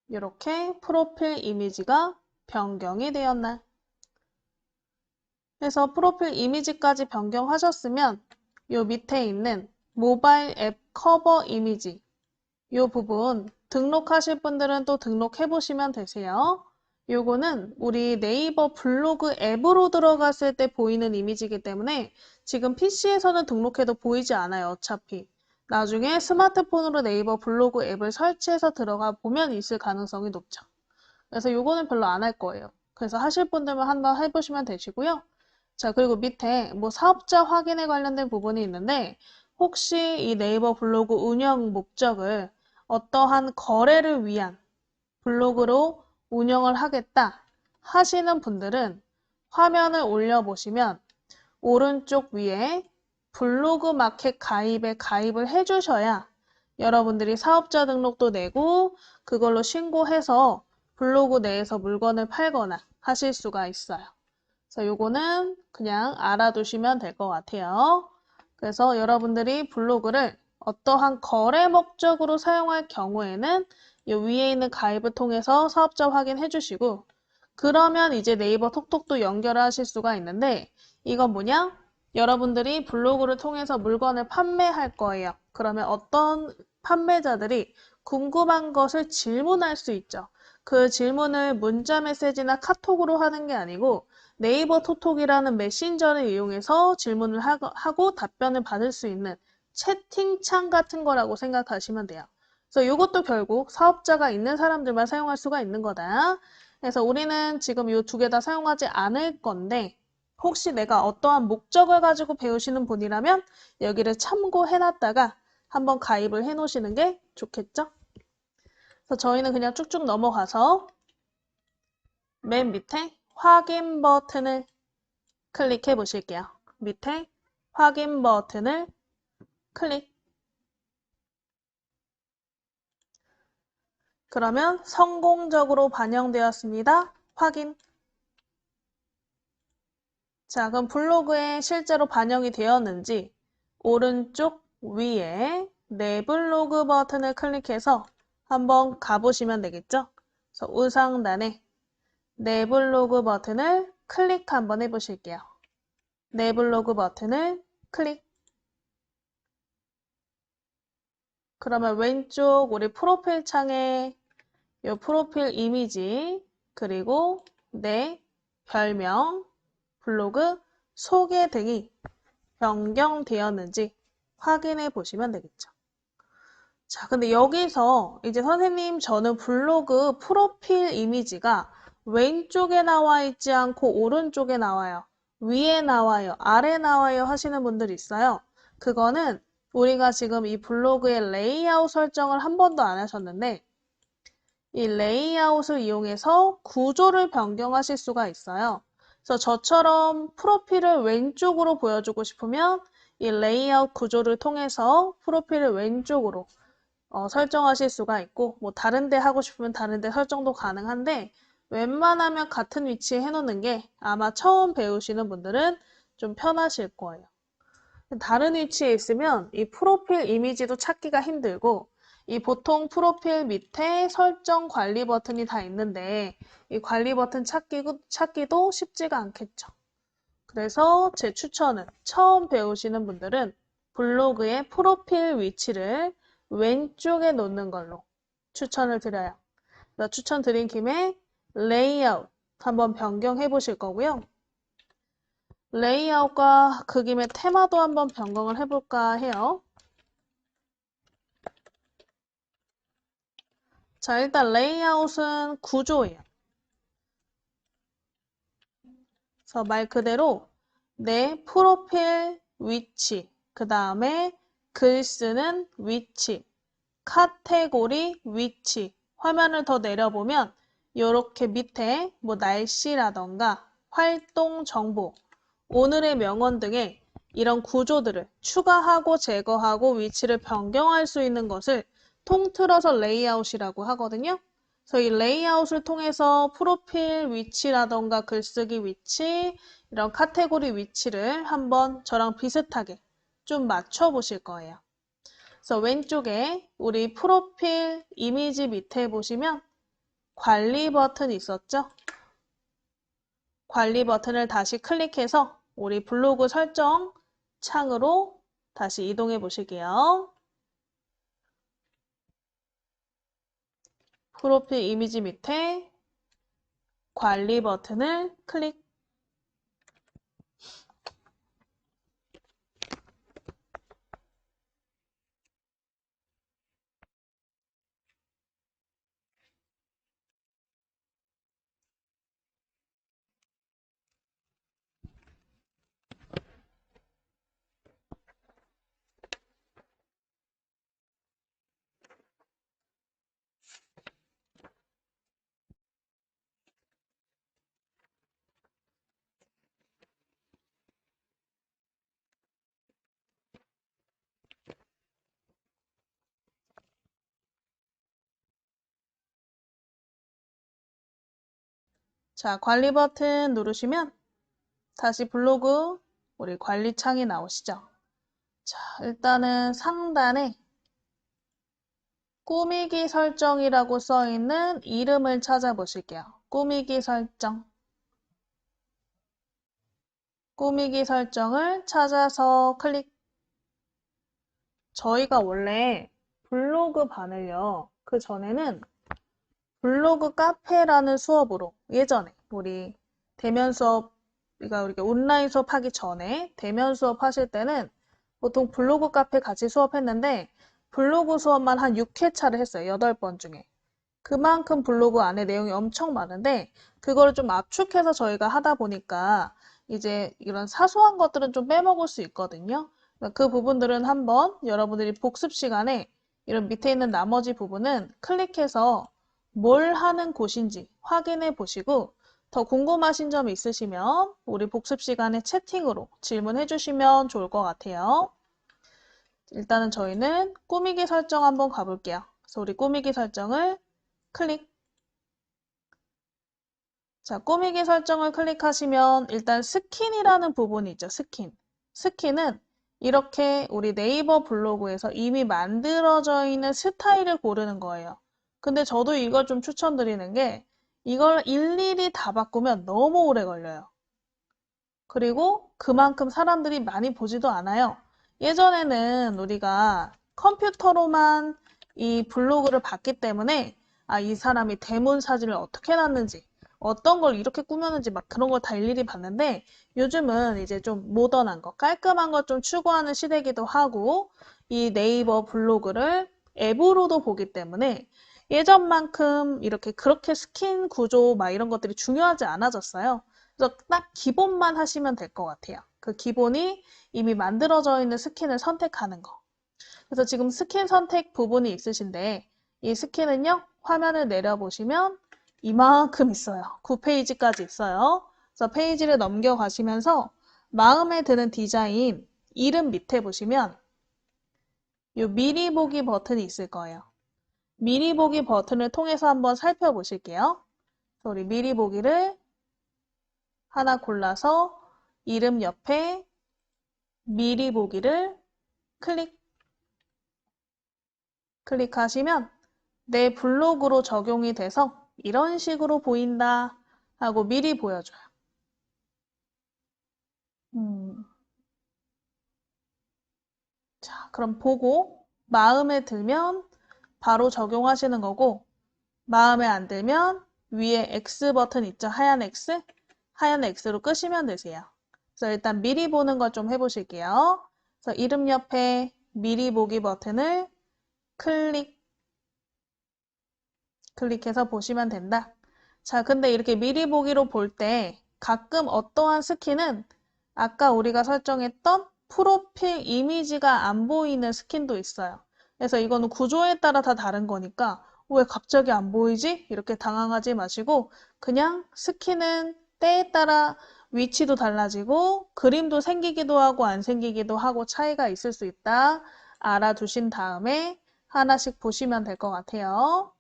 이렇게 프로필 이미지가 변경이 되었나? 그래서 프로필 이미지까지 변경하셨으면 요 밑에 있는 모바일 앱 커버 이미지 요 부분 등록하실 분들은 또 등록해 보시면 되세요. 요거는 우리 네이버 블로그 앱으로 들어갔을 때 보이는 이미지이기 때문에 지금 PC에서는 등록해도 보이지 않아요. 어차피. 나중에 스마트폰으로 네이버 블로그 앱을 설치해서 들어가 보면 있을 가능성이 높죠. 그래서 요거는 별로 안 할 거예요. 그래서 하실 분들만 한번 해보시면 되시고요. 자, 그리고 밑에 뭐 사업자 확인에 관련된 부분이 있는데 혹시 이 네이버 블로그 운영 목적을 어떠한 거래를 위한 블로그로 운영을 하겠다 하시는 분들은 화면을 올려보시면 오른쪽 위에 블로그 마켓 가입에 가입을 해주셔야 여러분들이 사업자 등록도 내고 그걸로 신고해서 블로그 내에서 물건을 팔거나 하실 수가 있어요. 그래서 요거는 그냥 알아두시면 될 것 같아요. 그래서 여러분들이 블로그를 어떠한 거래 목적으로 사용할 경우에는 이 위에 있는 가입을 통해서 사업자 확인해 주시고 그러면 이제 네이버 톡톡도 연결하실 수가 있는데 이건 뭐냐? 여러분들이 블로그를 통해서 물건을 판매할 거예요. 그러면 어떤 판매자들이 궁금한 것을 질문할 수 있죠. 그 질문을 문자 메시지나 카톡으로 하는 게 아니고 네이버 톡톡이라는 메신저를 이용해서 질문을 하고 답변을 받을 수 있는 채팅창 같은 거라고 생각하시면 돼요. 그래서 이것도 결국 사업자가 있는 사람들만 사용할 수가 있는 거다. 그래서 우리는 지금 이 두 개 다 사용하지 않을 건데 혹시 내가 어떠한 목적을 가지고 배우시는 분이라면 여기를 참고해놨다가 한번 가입을 해 놓으시는 게 좋겠죠? 그래서 저희는 그냥 쭉쭉 넘어가서 맨 밑에 확인 버튼을 클릭해 보실게요. 밑에 확인 버튼을 클릭. 그러면 성공적으로 반영되었습니다. 확인. 자, 그럼 블로그에 실제로 반영이 되었는지 오른쪽 위에 내 블로그 버튼을 클릭해서 한번 가보시면 되겠죠? 그래서 우상단에 내 블로그 버튼을 클릭 한번 해보실게요. 내 블로그 버튼을 클릭. 그러면 왼쪽 우리 프로필 창에 이 프로필 이미지 그리고 내 별명, 블로그, 소개 등이 변경되었는지 확인해 보시면 되겠죠. 자, 근데 여기서 이제 선생님 저는 블로그 프로필 이미지가 왼쪽에 나와 있지 않고 오른쪽에 나와요. 위에 나와요. 아래 나와요 하시는 분들이 있어요. 그거는 우리가 지금 이 블로그의 레이아웃 설정을 한 번도 안 하셨는데 이 레이아웃을 이용해서 구조를 변경하실 수가 있어요. 그래서 저처럼 프로필을 왼쪽으로 보여주고 싶으면 이 레이아웃 구조를 통해서 프로필을 왼쪽으로 설정하실 수가 있고 뭐 다른 데 하고 싶으면 다른 데 설정도 가능한데 웬만하면 같은 위치에 해놓는 게 아마 처음 배우시는 분들은 좀 편하실 거예요. 다른 위치에 있으면 이 프로필 이미지도 찾기가 힘들고 이 보통 프로필 밑에 설정 관리 버튼이 다 있는데 이 관리 버튼 찾기도 쉽지가 않겠죠. 그래서 제 추천은 처음 배우시는 분들은 블로그의 프로필 위치를 왼쪽에 놓는 걸로 추천을 드려요. 추천드린 김에 레이아웃 한번 변경해 보실 거고요. 레이아웃과 그 김에 테마도 한번 변경을 해볼까 해요. 자, 일단 레이아웃은 구조예요. 그래서 말 그대로 내 프로필 위치, 그 다음에 글 쓰는 위치, 카테고리 위치, 화면을 더 내려보면 이렇게 밑에 뭐 날씨라던가 활동 정보, 오늘의 명언 등의 이런 구조들을 추가하고 제거하고 위치를 변경할 수 있는 것을 통틀어서 레이아웃이라고 하거든요. 그래서 이 레이아웃을 통해서 프로필 위치라던가 글쓰기 위치, 이런 카테고리 위치를 한번 저랑 비슷하게 좀 맞춰 보실 거예요. 그래서 왼쪽에 우리 프로필 이미지 밑에 보시면 관리 버튼 있었죠? 관리 버튼을 다시 클릭해서 우리 블로그 설정 창으로 다시 이동해 보실게요. 프로필 이미지 밑에 관리 버튼을 클릭. 자, 관리 버튼 누르시면 다시 블로그 우리 관리 창이 나오시죠? 자, 일단은 상단에 꾸미기 설정이라고 써 있는 이름을 찾아보실게요. 꾸미기 설정. 꾸미기 설정을 찾아서 클릭. 저희가 원래 블로그 반을요. 그 전에는 블로그 카페라는 수업으로 예전에 우리 대면 수업, 그러니까 우리가 온라인 수업 하기 전에 대면 수업 하실 때는 보통 블로그 카페 같이 수업했는데 블로그 수업만 한 6회차를 했어요. 8번 중에. 그만큼 블로그 안에 내용이 엄청 많은데 그거를 좀 압축해서 저희가 하다 보니까 이제 이런 사소한 것들은 좀 빼먹을 수 있거든요. 그 부분들은 한번 여러분들이 복습 시간에 이런 밑에 있는 나머지 부분은 클릭해서 뭘 하는 곳인지 확인해 보시고 더 궁금하신 점 있으시면 우리 복습 시간에 채팅으로 질문해 주시면 좋을 것 같아요. 일단은 저희는 꾸미기 설정 한번 가볼게요. 그래서 우리 꾸미기 설정을 클릭. 자, 꾸미기 설정을 클릭하시면 일단 스킨이라는 부분이 있죠. 스킨. 스킨은 이렇게 우리 네이버 블로그에서 이미 만들어져 있는 스타일을 고르는 거예요. 근데 저도 이걸 좀 추천드리는 게 이걸 일일이 다 바꾸면 너무 오래 걸려요. 그리고 그만큼 사람들이 많이 보지도 않아요. 예전에는 우리가 컴퓨터로만 이 블로그를 봤기 때문에 이 사람이 대문 사진을 어떻게 놨는지 어떤 걸 이렇게 꾸몄는지 막 그런 걸 다 일일이 봤는데 요즘은 이제 좀 모던한 거, 깔끔한 거 좀 추구하는 시대이기도 하고 이 네이버 블로그를 앱으로도 보기 때문에 예전만큼 이렇게 그렇게 스킨 구조 막 이런 것들이 중요하지 않아졌어요. 그래서 딱 기본만 하시면 될 것 같아요. 그 기본이 이미 만들어져 있는 스킨을 선택하는 거. 그래서 지금 스킨 선택 부분이 있으신데 이 스킨은요, 화면을 내려보시면 이만큼 있어요. 9페이지까지 있어요. 그래서 페이지를 넘겨가시면서 마음에 드는 디자인, 이름 밑에 보시면 이 미리 보기 버튼이 있을 거예요. 미리 보기 버튼을 통해서 한번 살펴보실게요. 그래서 우리 미리 보기를 하나 골라서 이름 옆에 미리 보기를 클릭하시면 내 블로그로 적용이 돼서 이런 식으로 보인다 하고 미리 보여줘요. 자, 그럼 보고 마음에 들면 바로 적용하시는 거고 마음에 안 들면 위에 X 버튼 있죠? 하얀 X? 하얀 X로 끄시면 되세요. 그래서 일단 미리 보는 거 좀 해보실게요. 그래서 이름 옆에 미리 보기 버튼을 클릭해서 보시면 된다. 자, 근데 이렇게 미리 보기로 볼 때 가끔 어떠한 스킨은 아까 우리가 설정했던 프로필 이미지가 안 보이는 스킨도 있어요. 그래서 이거는 구조에 따라 다 다른 거니까 왜 갑자기 안 보이지? 이렇게 당황하지 마시고 그냥 스킨은 때에 따라 위치도 달라지고 그림도 생기기도 하고 안 생기기도 하고 차이가 있을 수 있다. 알아두신 다음에 하나씩 보시면 될 것 같아요.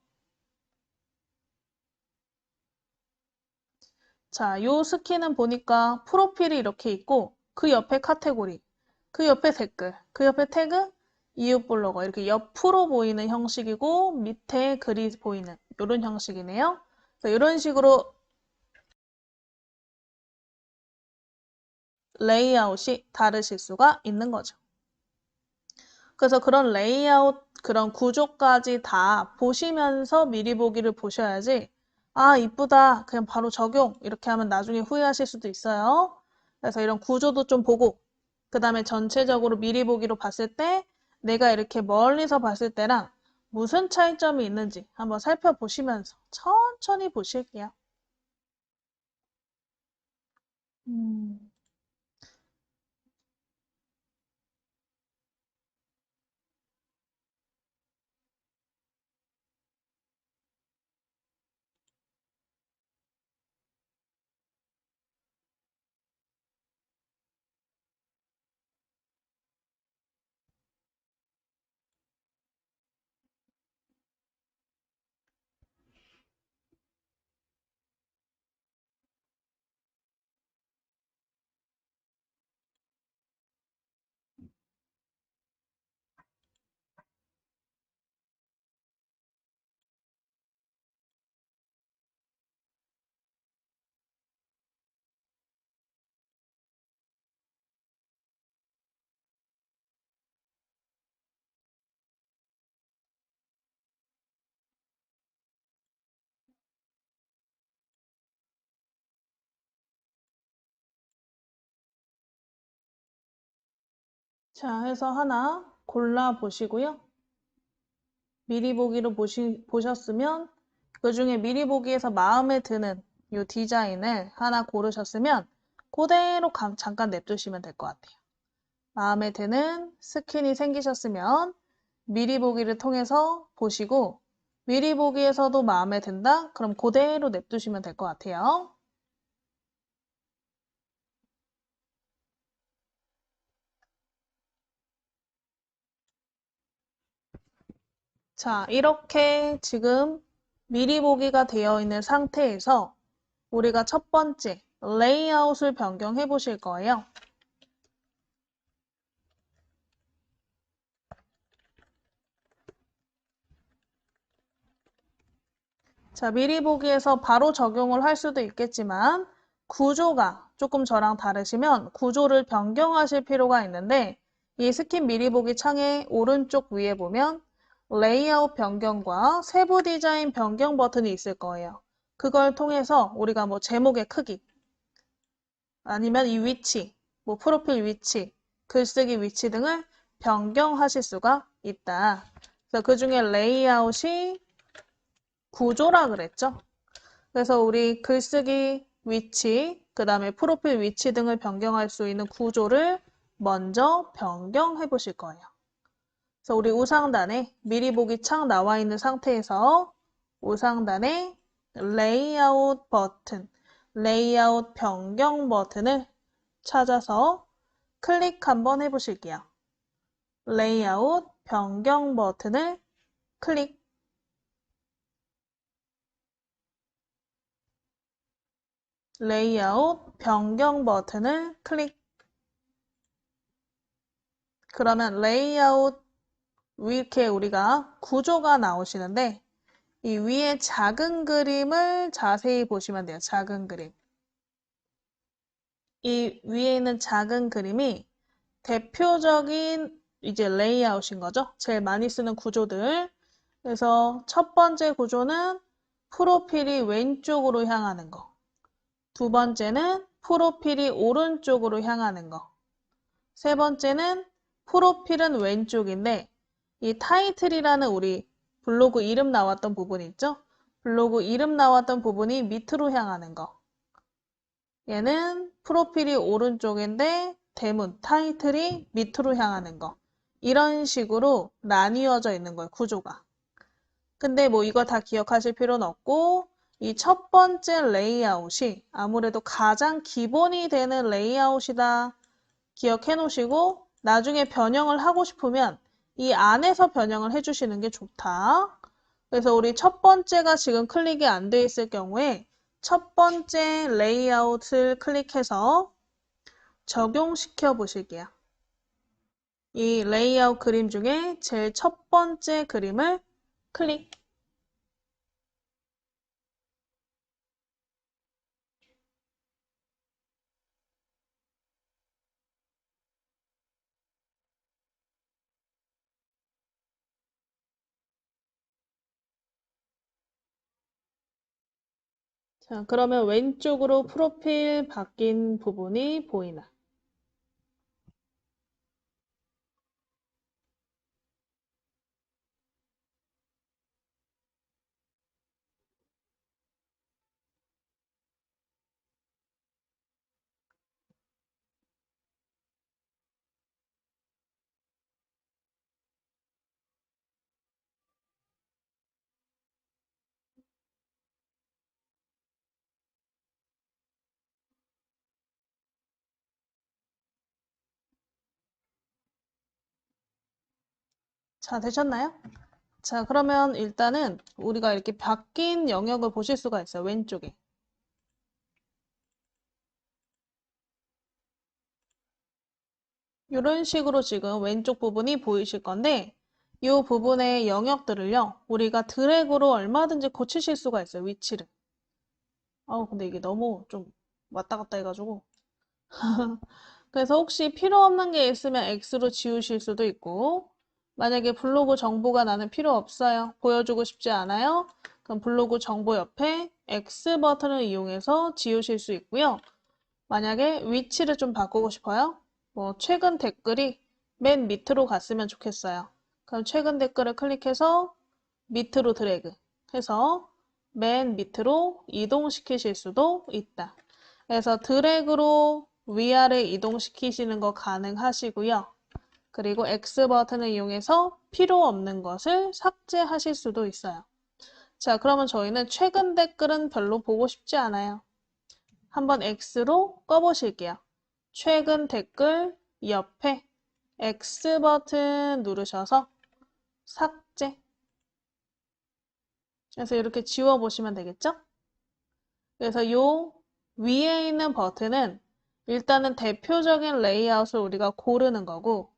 자, 요 스킨은 보니까 프로필이 이렇게 있고 그 옆에 카테고리, 그 옆에 댓글, 그 옆에 태그, 이웃 블로거 이렇게 옆으로 보이는 형식이고 밑에 글이 보이는 이런 형식이네요. 그래서 이런 식으로 레이아웃이 다르실 수가 있는 거죠. 그래서 그런 레이아웃, 그런 구조까지 다 보시면서 미리 보기를 보셔야지 이쁘다. 그냥 바로 적용. 이렇게 하면 나중에 후회하실 수도 있어요. 그래서 이런 구조도 좀 보고 그 다음에 전체적으로 미리 보기로 봤을 때 내가 이렇게 멀리서 봤을 때랑 무슨 차이점이 있는지 한번 살펴보시면서 천천히 보실게요. 음. 자, 해서 하나 골라 보시고요. 미리 보기로 보셨으면 그 중에 미리 보기에서 마음에 드는 이 디자인을 하나 고르셨으면 그대로 잠깐 냅두시면 될 것 같아요. 마음에 드는 스킨이 생기셨으면 미리 보기를 통해서 보시고 미리 보기에서도 마음에 든다? 그럼 그대로 냅두시면 될 것 같아요. 자, 이렇게 지금 미리 보기가 되어 있는 상태에서 우리가 첫 번째 레이아웃을 변경해 보실 거예요. 자, 미리 보기에서 바로 적용을 할 수도 있겠지만 구조가 조금 저랑 다르시면 구조를 변경하실 필요가 있는데 이 스킨 미리 보기 창의 오른쪽 위에 보면 레이아웃 변경과 세부 디자인 변경 버튼이 있을 거예요. 그걸 통해서 우리가 뭐 제목의 크기 아니면 이 위치, 뭐 프로필 위치, 글쓰기 위치 등을 변경하실 수가 있다. 그래서 그 중에 레이아웃이 구조라 그랬죠. 그래서 우리 글쓰기 위치, 그 다음에 프로필 위치 등을 변경할 수 있는 구조를 먼저 변경해 보실 거예요. 그래서 우리 우상단에 미리 보기 창 나와 있는 상태에서 우상단에 레이아웃 버튼, 레이아웃 변경 버튼을 찾아서 클릭 한번 해보실게요. 레이아웃 변경 버튼을 클릭. 레이아웃 변경 버튼을 클릭. 그러면 레이아웃 이렇게 우리가 구조가 나오시는데 이 위에 작은 그림을 자세히 보시면 돼요. 작은 그림. 이 위에 있는 작은 그림이 대표적인 이제 레이아웃인 거죠. 제일 많이 쓰는 구조들. 그래서 첫 번째 구조는 프로필이 왼쪽으로 향하는 거. 두 번째는 프로필이 오른쪽으로 향하는 거. 세 번째는 프로필은 왼쪽인데 이 타이틀이라는 우리 블로그 이름 나왔던 부분 있죠? 블로그 이름 나왔던 부분이 밑으로 향하는 거. 얘는 프로필이 오른쪽인데 대문, 타이틀이 밑으로 향하는 거. 이런 식으로 나뉘어져 있는 거예요, 구조가. 근데 뭐 이거 다 기억하실 필요는 없고 이 첫 번째 레이아웃이 아무래도 가장 기본이 되는 레이아웃이다. 기억해 놓으시고 나중에 변형을 하고 싶으면 이 안에서 변형을 해주시는 게 좋다. 그래서 우리 첫 번째가 지금 클릭이 안 돼 있을 경우에 첫 번째 레이아웃을 클릭해서 적용시켜 보실게요. 이 레이아웃 그림 중에 제일 첫 번째 그림을 클릭. 자, 그러면 왼쪽으로 프로필 바뀐 부분이 보이나? 자, 되셨나요? 자, 그러면 일단은 우리가 이렇게 바뀐 영역을 보실 수가 있어요. 왼쪽에. 이런 식으로 지금 왼쪽 부분이 보이실 건데 이 부분의 영역들을요. 우리가 드래그로 얼마든지 고치실 수가 있어요. 위치를. 근데 이게 너무 좀 왔다 갔다 해가지고 그래서 혹시 필요 없는 게 있으면 X로 지우실 수도 있고 만약에 블로그 정보가 나는 필요 없어요. 보여주고 싶지 않아요. 그럼 블로그 정보 옆에 X 버튼을 이용해서 지우실 수 있고요. 만약에 위치를 좀 바꾸고 싶어요. 뭐 최근 댓글이 맨 밑으로 갔으면 좋겠어요. 그럼 최근 댓글을 클릭해서 밑으로 드래그 해서 맨 밑으로 이동시키실 수도 있다. 그래서 드래그로 위아래 이동시키시는 거 가능하시고요. 그리고 X 버튼을 이용해서 필요 없는 것을 삭제하실 수도 있어요. 자, 그러면 저희는 최근 댓글은 별로 보고 싶지 않아요. 한번 X로 꺼보실게요. 최근 댓글 옆에 X 버튼 누르셔서 삭제. 그래서 이렇게 지워보시면 되겠죠? 그래서 요 위에 있는 버튼은 일단은 대표적인 레이아웃을 우리가 고르는 거고,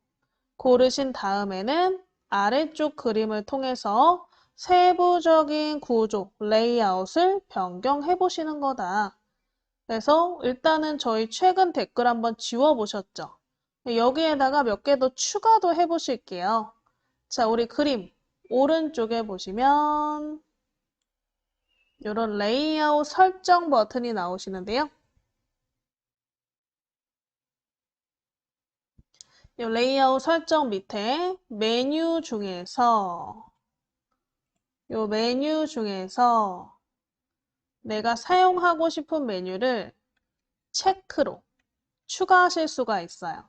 고르신 다음에는 아래쪽 그림을 통해서 세부적인 구조, 레이아웃을 변경해 보시는 거다. 그래서 일단은 저희 최근 댓글 한번 지워보셨죠? 여기에다가 몇 개 더 추가도 해보실게요. 자, 우리 그림 오른쪽에 보시면 이런 레이아웃 설정 버튼이 나오시는데요. 이 레이아웃 설정 밑에 메뉴 중에서 내가 사용하고 싶은 메뉴를 체크로 추가하실 수가 있어요.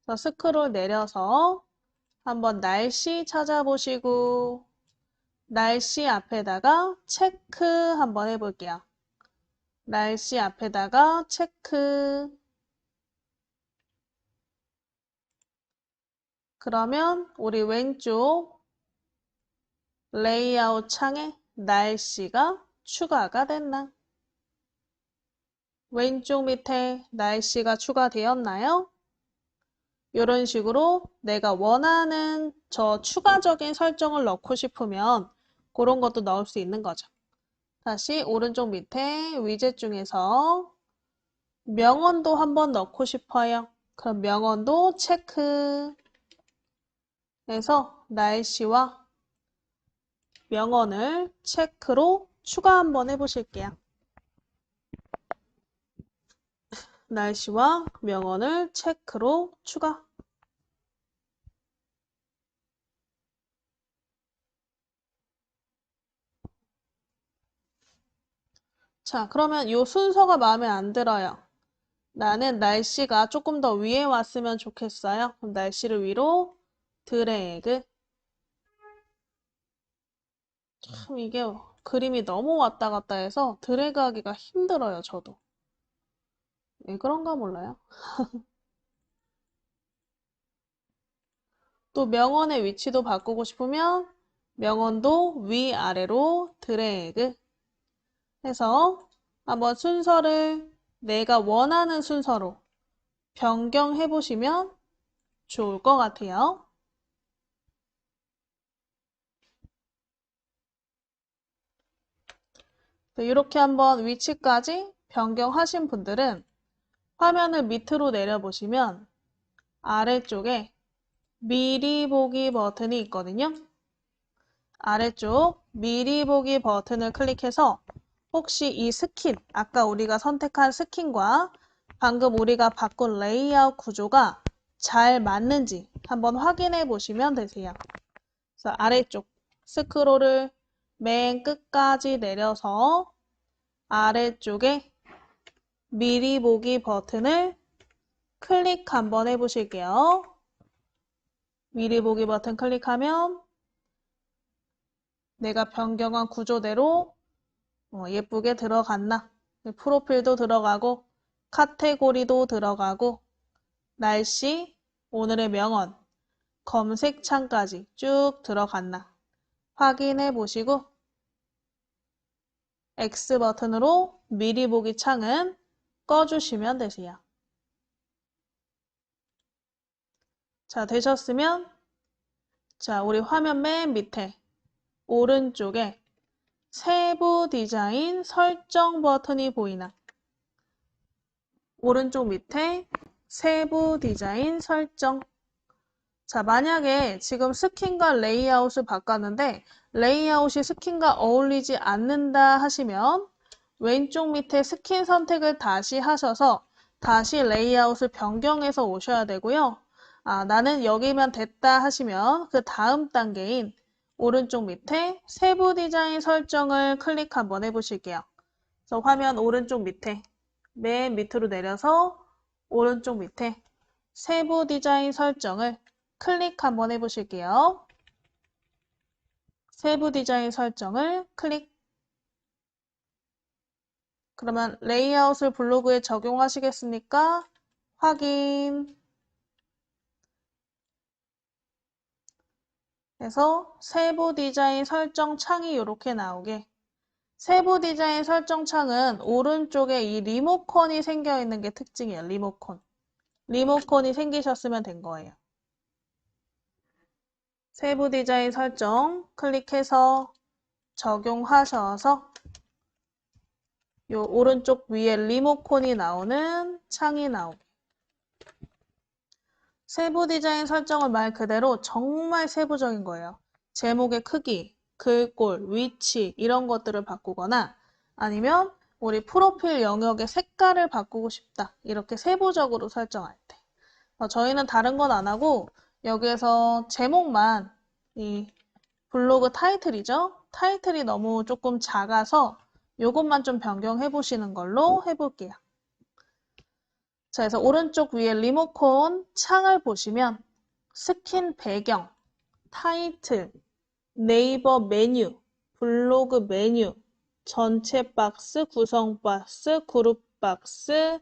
그래서 스크롤 내려서 한번 날씨 찾아보시고 날씨 앞에다가 체크 한번 해볼게요. 날씨 앞에다가 체크. 그러면 우리 왼쪽 레이아웃 창에 날씨가 추가가 됐나? 왼쪽 밑에 날씨가 추가되었나요? 이런 식으로 내가 원하는 저 추가적인 설정을 넣고 싶으면 그런 것도 넣을 수 있는 거죠. 다시 오른쪽 밑에 위젯 중에서 명언도 한번 넣고 싶어요. 그럼 명언도 체크 해서 날씨와 명언을 체크로 추가 한번 해보실게요. 날씨와 명언을 체크로 추가. 자, 그러면 이 순서가 마음에 안 들어요. 나는 날씨가 조금 더 위에 왔으면 좋겠어요. 그럼 날씨를 위로 드래그. 참 이게 그림이 너무 왔다 갔다 해서 드래그 하기가 힘들어요, 저도. 왜 그런가 몰라요. 또 명언의 위치도 바꾸고 싶으면 명언도 위아래로 드래그 해서 한번 순서를 내가 원하는 순서로 변경해 보시면 좋을 것 같아요. 이렇게 한번 위치까지 변경하신 분들은 화면을 밑으로 내려보시면 아래쪽에 미리 보기 버튼이 있거든요. 아래쪽 미리 보기 버튼을 클릭해서 혹시 이 스킨, 아까 우리가 선택한 스킨과 방금 우리가 바꾼 레이아웃 구조가 잘 맞는지 한번 확인해 보시면 되세요. 그래서 아래쪽 스크롤을 맨 끝까지 내려서 아래쪽에 미리 보기 버튼을 클릭 한번 해보실게요. 미리 보기 버튼 클릭하면 내가 변경한 구조대로 예쁘게 들어갔나? 프로필도 들어가고 카테고리도 들어가고 날씨, 오늘의 명언, 검색창까지 쭉 들어갔나? 확인해 보시고 X 버튼으로 미리 보기 창은 꺼주시면 되세요. 자, 되셨으면 자, 우리 화면 맨 밑에 오른쪽에 세부 디자인 설정 버튼이 보이나? 오른쪽 밑에 세부 디자인 설정. 자, 만약에 지금 스킨과 레이아웃을 바꿨는데 레이아웃이 스킨과 어울리지 않는다 하시면 왼쪽 밑에 스킨 선택을 다시 하셔서 다시 레이아웃을 변경해서 오셔야 되고요. 나는 여기면 됐다 하시면 그 다음 단계인 오른쪽 밑에 세부 디자인 설정을 클릭 한번 해보실게요. 그래서 화면 오른쪽 밑에 맨 밑으로 내려서 오른쪽 밑에 세부 디자인 설정을 클릭 한번 해보실게요. 세부 디자인 설정을 클릭. 그러면 레이아웃을 블로그에 적용하시겠습니까? 확인. 그래서 세부 디자인 설정 창이 이렇게 나오게. 세부 디자인 설정 창은 오른쪽에 이 리모컨이 생겨 있는 게 특징이에요. 리모컨. 리모컨이 생기셨으면 된 거예요. 세부 디자인 설정 클릭해서 적용하셔서 요 오른쪽 위에 리모컨이 나오는 창이 나오게. 세부 디자인 설정은 말 그대로 정말 세부적인 거예요. 제목의 크기, 글꼴, 위치 이런 것들을 바꾸거나 아니면 우리 프로필 영역의 색깔을 바꾸고 싶다. 이렇게 세부적으로 설정할 때. 저희는 다른 건 안 하고 여기에서 제목만 이 블로그 타이틀이죠. 타이틀이 너무 조금 작아서 이것만 좀 변경해 보시는 걸로 해볼게요. 자, 그래서 오른쪽 위에 리모컨 창을 보시면 스킨 배경, 타이틀, 네이버 메뉴, 블로그 메뉴, 전체 박스, 구성 박스, 그룹 박스,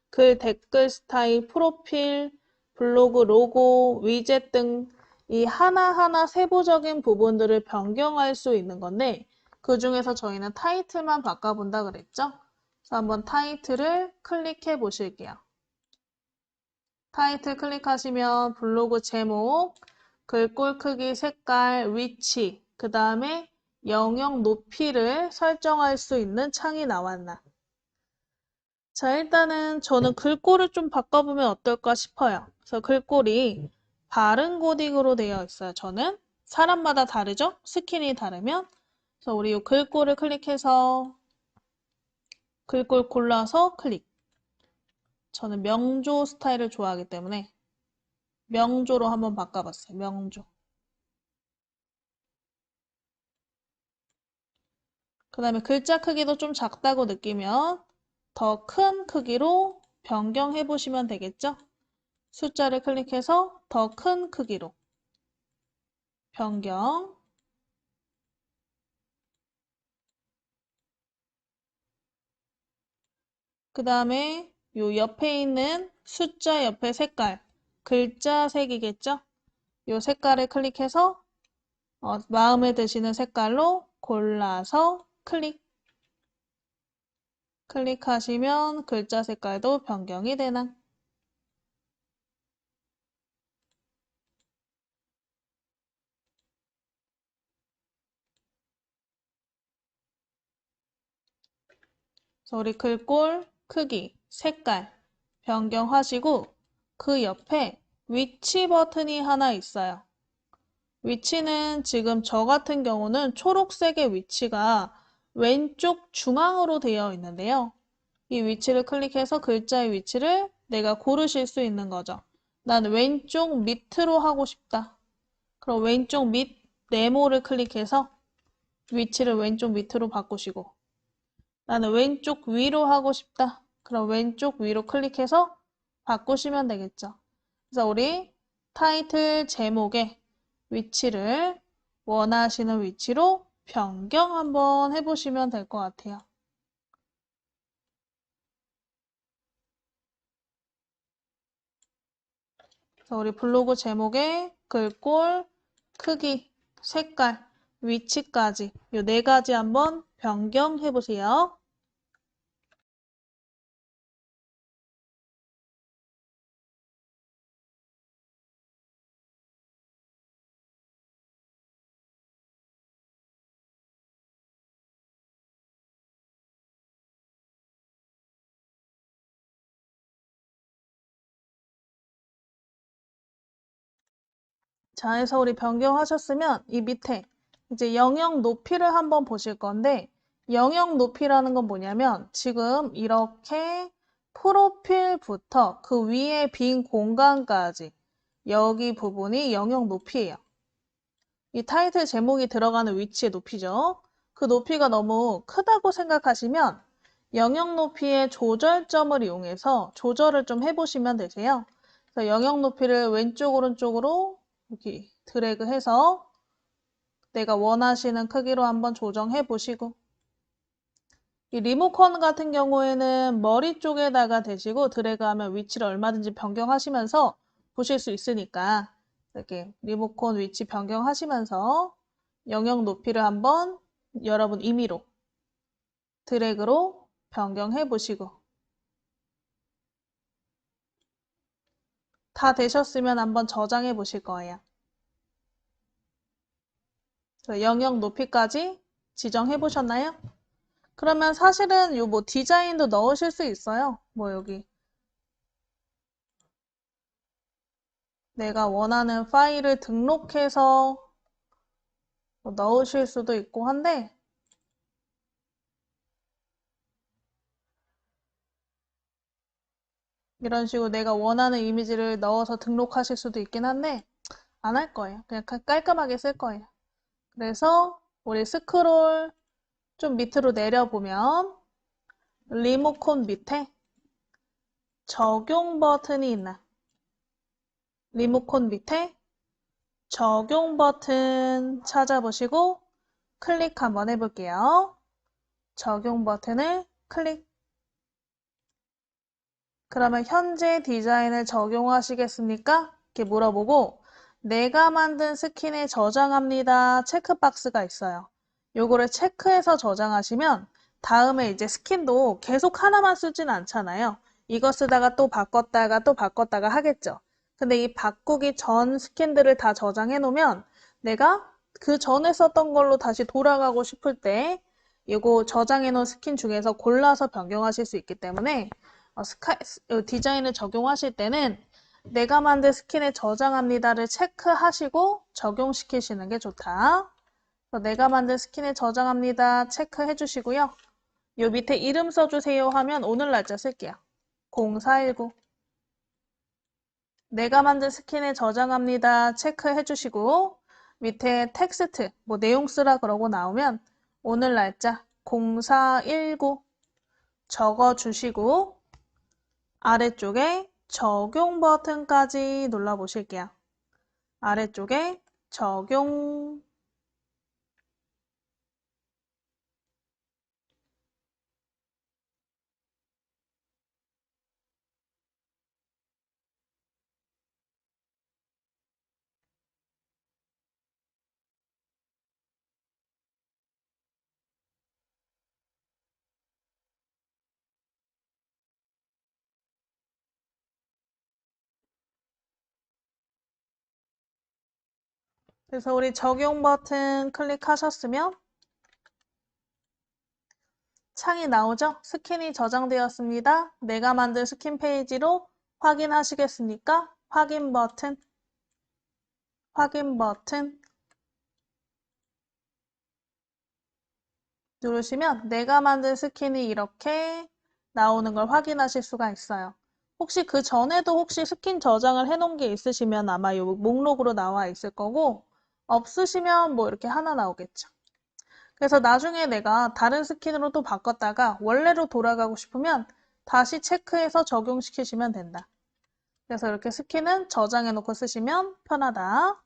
글 댓글 스타일, 프로필, 블로그 로고, 위젯 등 이 하나하나 세부적인 부분들을 변경할 수 있는 건데 그 중에서 저희는 타이틀만 바꿔본다 그랬죠? 그래서 한번 타이틀을 클릭해 보실게요. 타이틀 클릭하시면 블로그 제목, 글꼴 크기, 색깔, 위치, 그 다음에 영역 높이를 설정할 수 있는 창이 나왔나. 자, 일단은 저는 글꼴을 좀 바꿔보면 어떨까 싶어요. 그래서 글꼴이 바른 고딕으로 되어 있어요. 저는 사람마다 다르죠? 스킨이 다르면. 그래서 우리 이 글꼴을 클릭해서 글꼴 골라서 클릭. 저는 명조 스타일을 좋아하기 때문에 명조로 한번 바꿔봤어요. 명조. 그 다음에 글자 크기도 좀 작다고 느끼면 더 큰 크기로 변경해 보시면 되겠죠? 숫자를 클릭해서 더 큰 크기로 변경. 그 다음에 요 옆에 있는 숫자 옆에 색깔, 글자 색이겠죠? 요 색깔을 클릭해서 마음에 드시는 색깔로 골라서 클릭. 클릭하시면 글자 색깔도 변경이 되나? 그래서 우리 글꼴 크기, 색깔 변경하시고 그 옆에 위치 버튼이 하나 있어요. 위치는 지금 저 같은 경우는 초록색의 위치가 왼쪽 중앙으로 되어 있는데요. 이 위치를 클릭해서 글자의 위치를 내가 고르실 수 있는 거죠. 난 왼쪽 밑으로 하고 싶다. 그럼 왼쪽 밑 네모를 클릭해서 위치를 왼쪽 밑으로 바꾸시고 나는 왼쪽 위로 하고 싶다. 그럼 왼쪽 위로 클릭해서 바꾸시면 되겠죠. 그래서 우리 타이틀 제목의 위치를 원하시는 위치로 변경 한번 해보시면 될 것 같아요. 그래서 우리 블로그 제목의 글꼴, 크기, 색깔, 위치까지 이 네 가지 한번 변경해 보세요. 자, 해서 우리 변경하셨으면 이 밑에 이제 영역 높이를 한번 보실 건데 영역 높이라는 건 뭐냐면 지금 이렇게 프로필부터 그 위에 빈 공간까지 여기 부분이 영역 높이예요. 이 타이틀 제목이 들어가는 위치의 높이죠. 그 높이가 너무 크다고 생각하시면 영역 높이의 조절점을 이용해서 조절을 좀 해보시면 되세요. 그래서 영역 높이를 왼쪽, 오른쪽으로 이렇게 드래그해서 내가 원하시는 크기로 한번 조정해 보시고, 이 리모컨 같은 경우에는 머리 쪽에다가 대시고 드래그하면 위치를 얼마든지 변경하시면서 보실 수 있으니까 이렇게 리모컨 위치 변경하시면서 영역 높이를 한번 여러분 임의로 드래그로 변경해 보시고, 다 되셨으면 한번 저장해 보실 거예요. 영역 높이까지 지정해 보셨나요? 그러면 사실은 요 뭐 디자인도 넣으실 수 있어요. 뭐 여기 내가 원하는 파일을 등록해서 뭐 넣으실 수도 있고 한데, 이런 식으로 내가 원하는 이미지를 넣어서 등록하실 수도 있긴 한데 안 할 거예요. 그냥 깔끔하게 쓸 거예요. 그래서 우리 스크롤 좀 밑으로 내려보면 리모컨 밑에 적용 버튼이 있나? 리모컨 밑에 적용 버튼 찾아보시고 클릭 한번 해볼게요. 적용 버튼을 클릭. 그러면 현재 디자인을 적용하시겠습니까? 이렇게 물어보고 내가 만든 스킨에 저장합니다. 체크박스가 있어요. 요거를 체크해서 저장하시면 다음에 이제 스킨도 계속 하나만 쓰진 않잖아요. 이거 쓰다가 또 바꿨다가 또 바꿨다가 하겠죠. 근데 이 바꾸기 전 스킨들을 다 저장해 놓으면 내가 그 전에 썼던 걸로 다시 돌아가고 싶을 때 이거 저장해 놓은 스킨 중에서 골라서 변경하실 수 있기 때문에 디자인을 적용하실 때는 내가 만든 스킨에 저장합니다를 체크하시고 적용시키시는 게 좋다. 그래서 내가 만든 스킨에 저장합니다 체크해 주시고요. 요 밑에 이름 써주세요 하면 오늘 날짜 쓸게요. 0419. 내가 만든 스킨에 저장합니다 체크해 주시고 밑에 텍스트 뭐 내용 쓰라 그러고 나오면 오늘 날짜 0419 적어 주시고 아래쪽에 적용 버튼까지 눌러 보실게요. 아래쪽에 적용. 그래서 우리 적용 버튼 클릭하셨으면 창이 나오죠? 스킨이 저장되었습니다. 내가 만든 스킨 페이지로 확인하시겠습니까? 확인 버튼, 확인 버튼 누르시면 내가 만든 스킨이 이렇게 나오는 걸 확인하실 수가 있어요. 혹시 그 전에도 혹시 스킨 저장을 해놓은 게 있으시면 아마 이 목록으로 나와 있을 거고, 없으시면 뭐 이렇게 하나 나오겠죠. 그래서 나중에 내가 다른 스킨으로 또 바꿨다가 원래로 돌아가고 싶으면 다시 체크해서 적용시키시면 된다. 그래서 이렇게 스킨은 저장해놓고 쓰시면 편하다.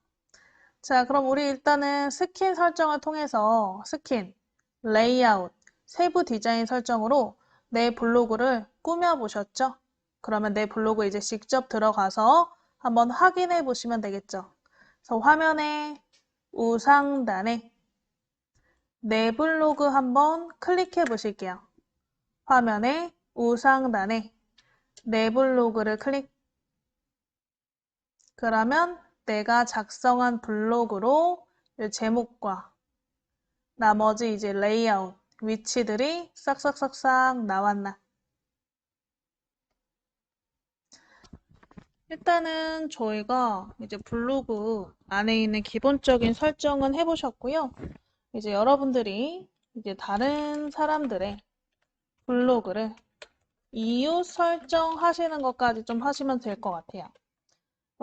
자, 그럼 우리 일단은 스킨 설정을 통해서 스킨, 레이아웃, 세부 디자인 설정으로 내 블로그를 꾸며보셨죠? 그러면 내 블로그 이제 직접 들어가서 한번 확인해 보시면 되겠죠? 그래서 화면에 우상단에 내 블로그 한번 클릭해 보실게요. 화면에 우상단에 내 블로그를 클릭. 그러면 내가 작성한 블로그로 제목과 나머지 이제 레이아웃, 위치들이 싹싹싹싹 나왔나. 일단은 저희가 이제 블로그 안에 있는 기본적인 설정은 해보셨고요. 이제 여러분들이 이제 다른 사람들의 블로그를 이웃 설정하시는 것까지 좀 하시면 될 것 같아요.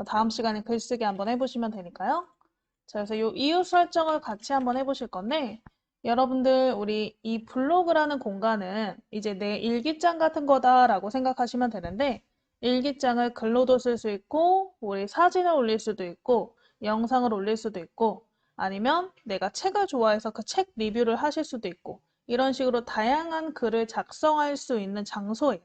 다음 시간에 글쓰기 한번 해보시면 되니까요. 자, 그래서 이 이웃 설정을 같이 한번 해보실 건데, 여러분들, 우리 이 블로그라는 공간은 이제 내 일기장 같은 거다라고 생각하시면 되는데, 일기장을 글로도 쓸 수 있고, 우리 사진을 올릴 수도 있고, 영상을 올릴 수도 있고, 아니면 내가 책을 좋아해서 그 책 리뷰를 하실 수도 있고, 이런 식으로 다양한 글을 작성할 수 있는 장소예요.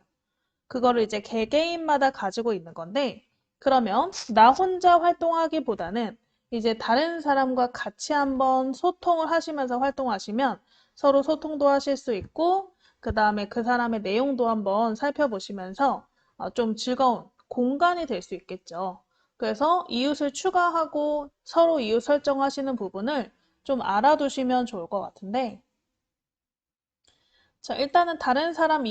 그거를 이제 개개인마다 가지고 있는 건데, 그러면 나 혼자 활동하기보다는 이제 다른 사람과 같이 한번 소통을 하시면서 활동하시면 서로 소통도 하실 수 있고, 그 다음에 그 사람의 내용도 한번 살펴보시면서 좀 즐거운 공간이 될 수 있겠죠. 그래서 이웃을 추가하고 서로 이웃 설정하시는 부분을 좀 알아두시면 좋을 것 같은데, 자, 일단은 다른 사람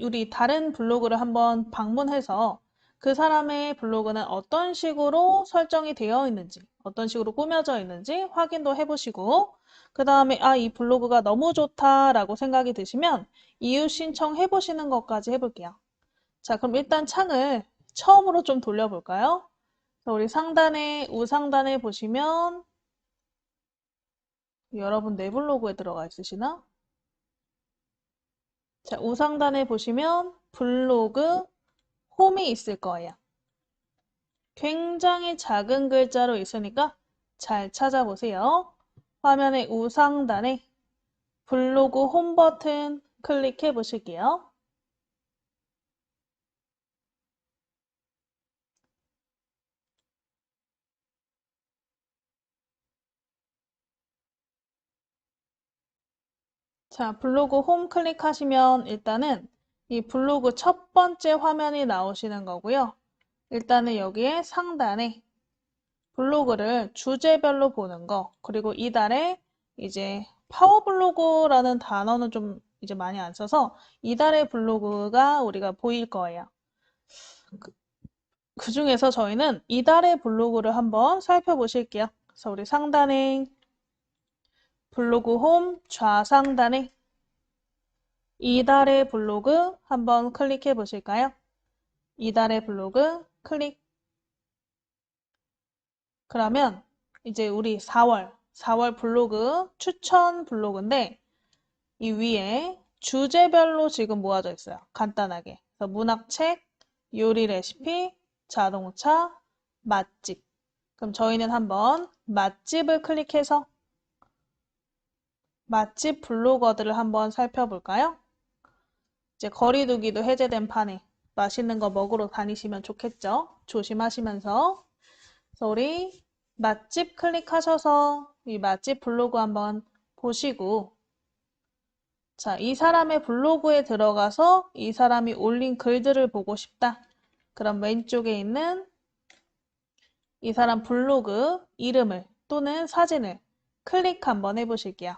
우리 다른 블로그를 한번 방문해서 그 사람의 블로그는 어떤 식으로 설정이 되어 있는지, 어떤 식으로 꾸며져 있는지 확인도 해보시고, 그 다음에, 이 블로그가 너무 좋다라고 생각이 드시면 이웃 신청해보시는 것까지 해볼게요. 자, 그럼 일단 창을 처음으로 좀 돌려볼까요? 우리 우상단에 보시면, 여러분 내 블로그에 들어가 있으시나? 자, 우상단에 보시면 블로그 홈이 있을 거예요. 굉장히 작은 글자로 있으니까 잘 찾아보세요. 화면의 우상단에 블로그 홈 버튼 클릭해 보실게요. 자, 블로그 홈 클릭하시면 일단은 이 블로그 첫 번째 화면이 나오시는 거고요. 일단은 여기에 상단에 블로그를 주제별로 보는 거, 그리고 이달에 이제 파워블로그라는 단어는 좀 이제 많이 안 써서 이달의 블로그가 우리가 보일 거예요. 그 중에서 저희는 이달의 블로그를 한번 살펴보실게요. 그래서 우리 상단에 블로그 홈 좌상단에 이달의 블로그 한번 클릭해 보실까요? 이달의 블로그 클릭. 그러면 이제 우리 4월 블로그 추천 블로그인데 이 위에 주제별로 지금 모아져 있어요. 간단하게. 그래서 문학책, 요리 레시피, 자동차, 맛집. 그럼 저희는 한번 맛집을 클릭해서 맛집 블로거들을 한번 살펴볼까요? 이제 거리두기도 해제된 판에 맛있는 거 먹으러 다니시면 좋겠죠? 조심하시면서. 그래서 우리 맛집 클릭하셔서 이 맛집 블로그 한번 보시고 자, 이 사람의 블로그에 들어가서 이 사람이 올린 글들을 보고 싶다. 그럼 왼쪽에 있는 이 사람 블로그 이름을 또는 사진을 클릭 한번 해보실게요.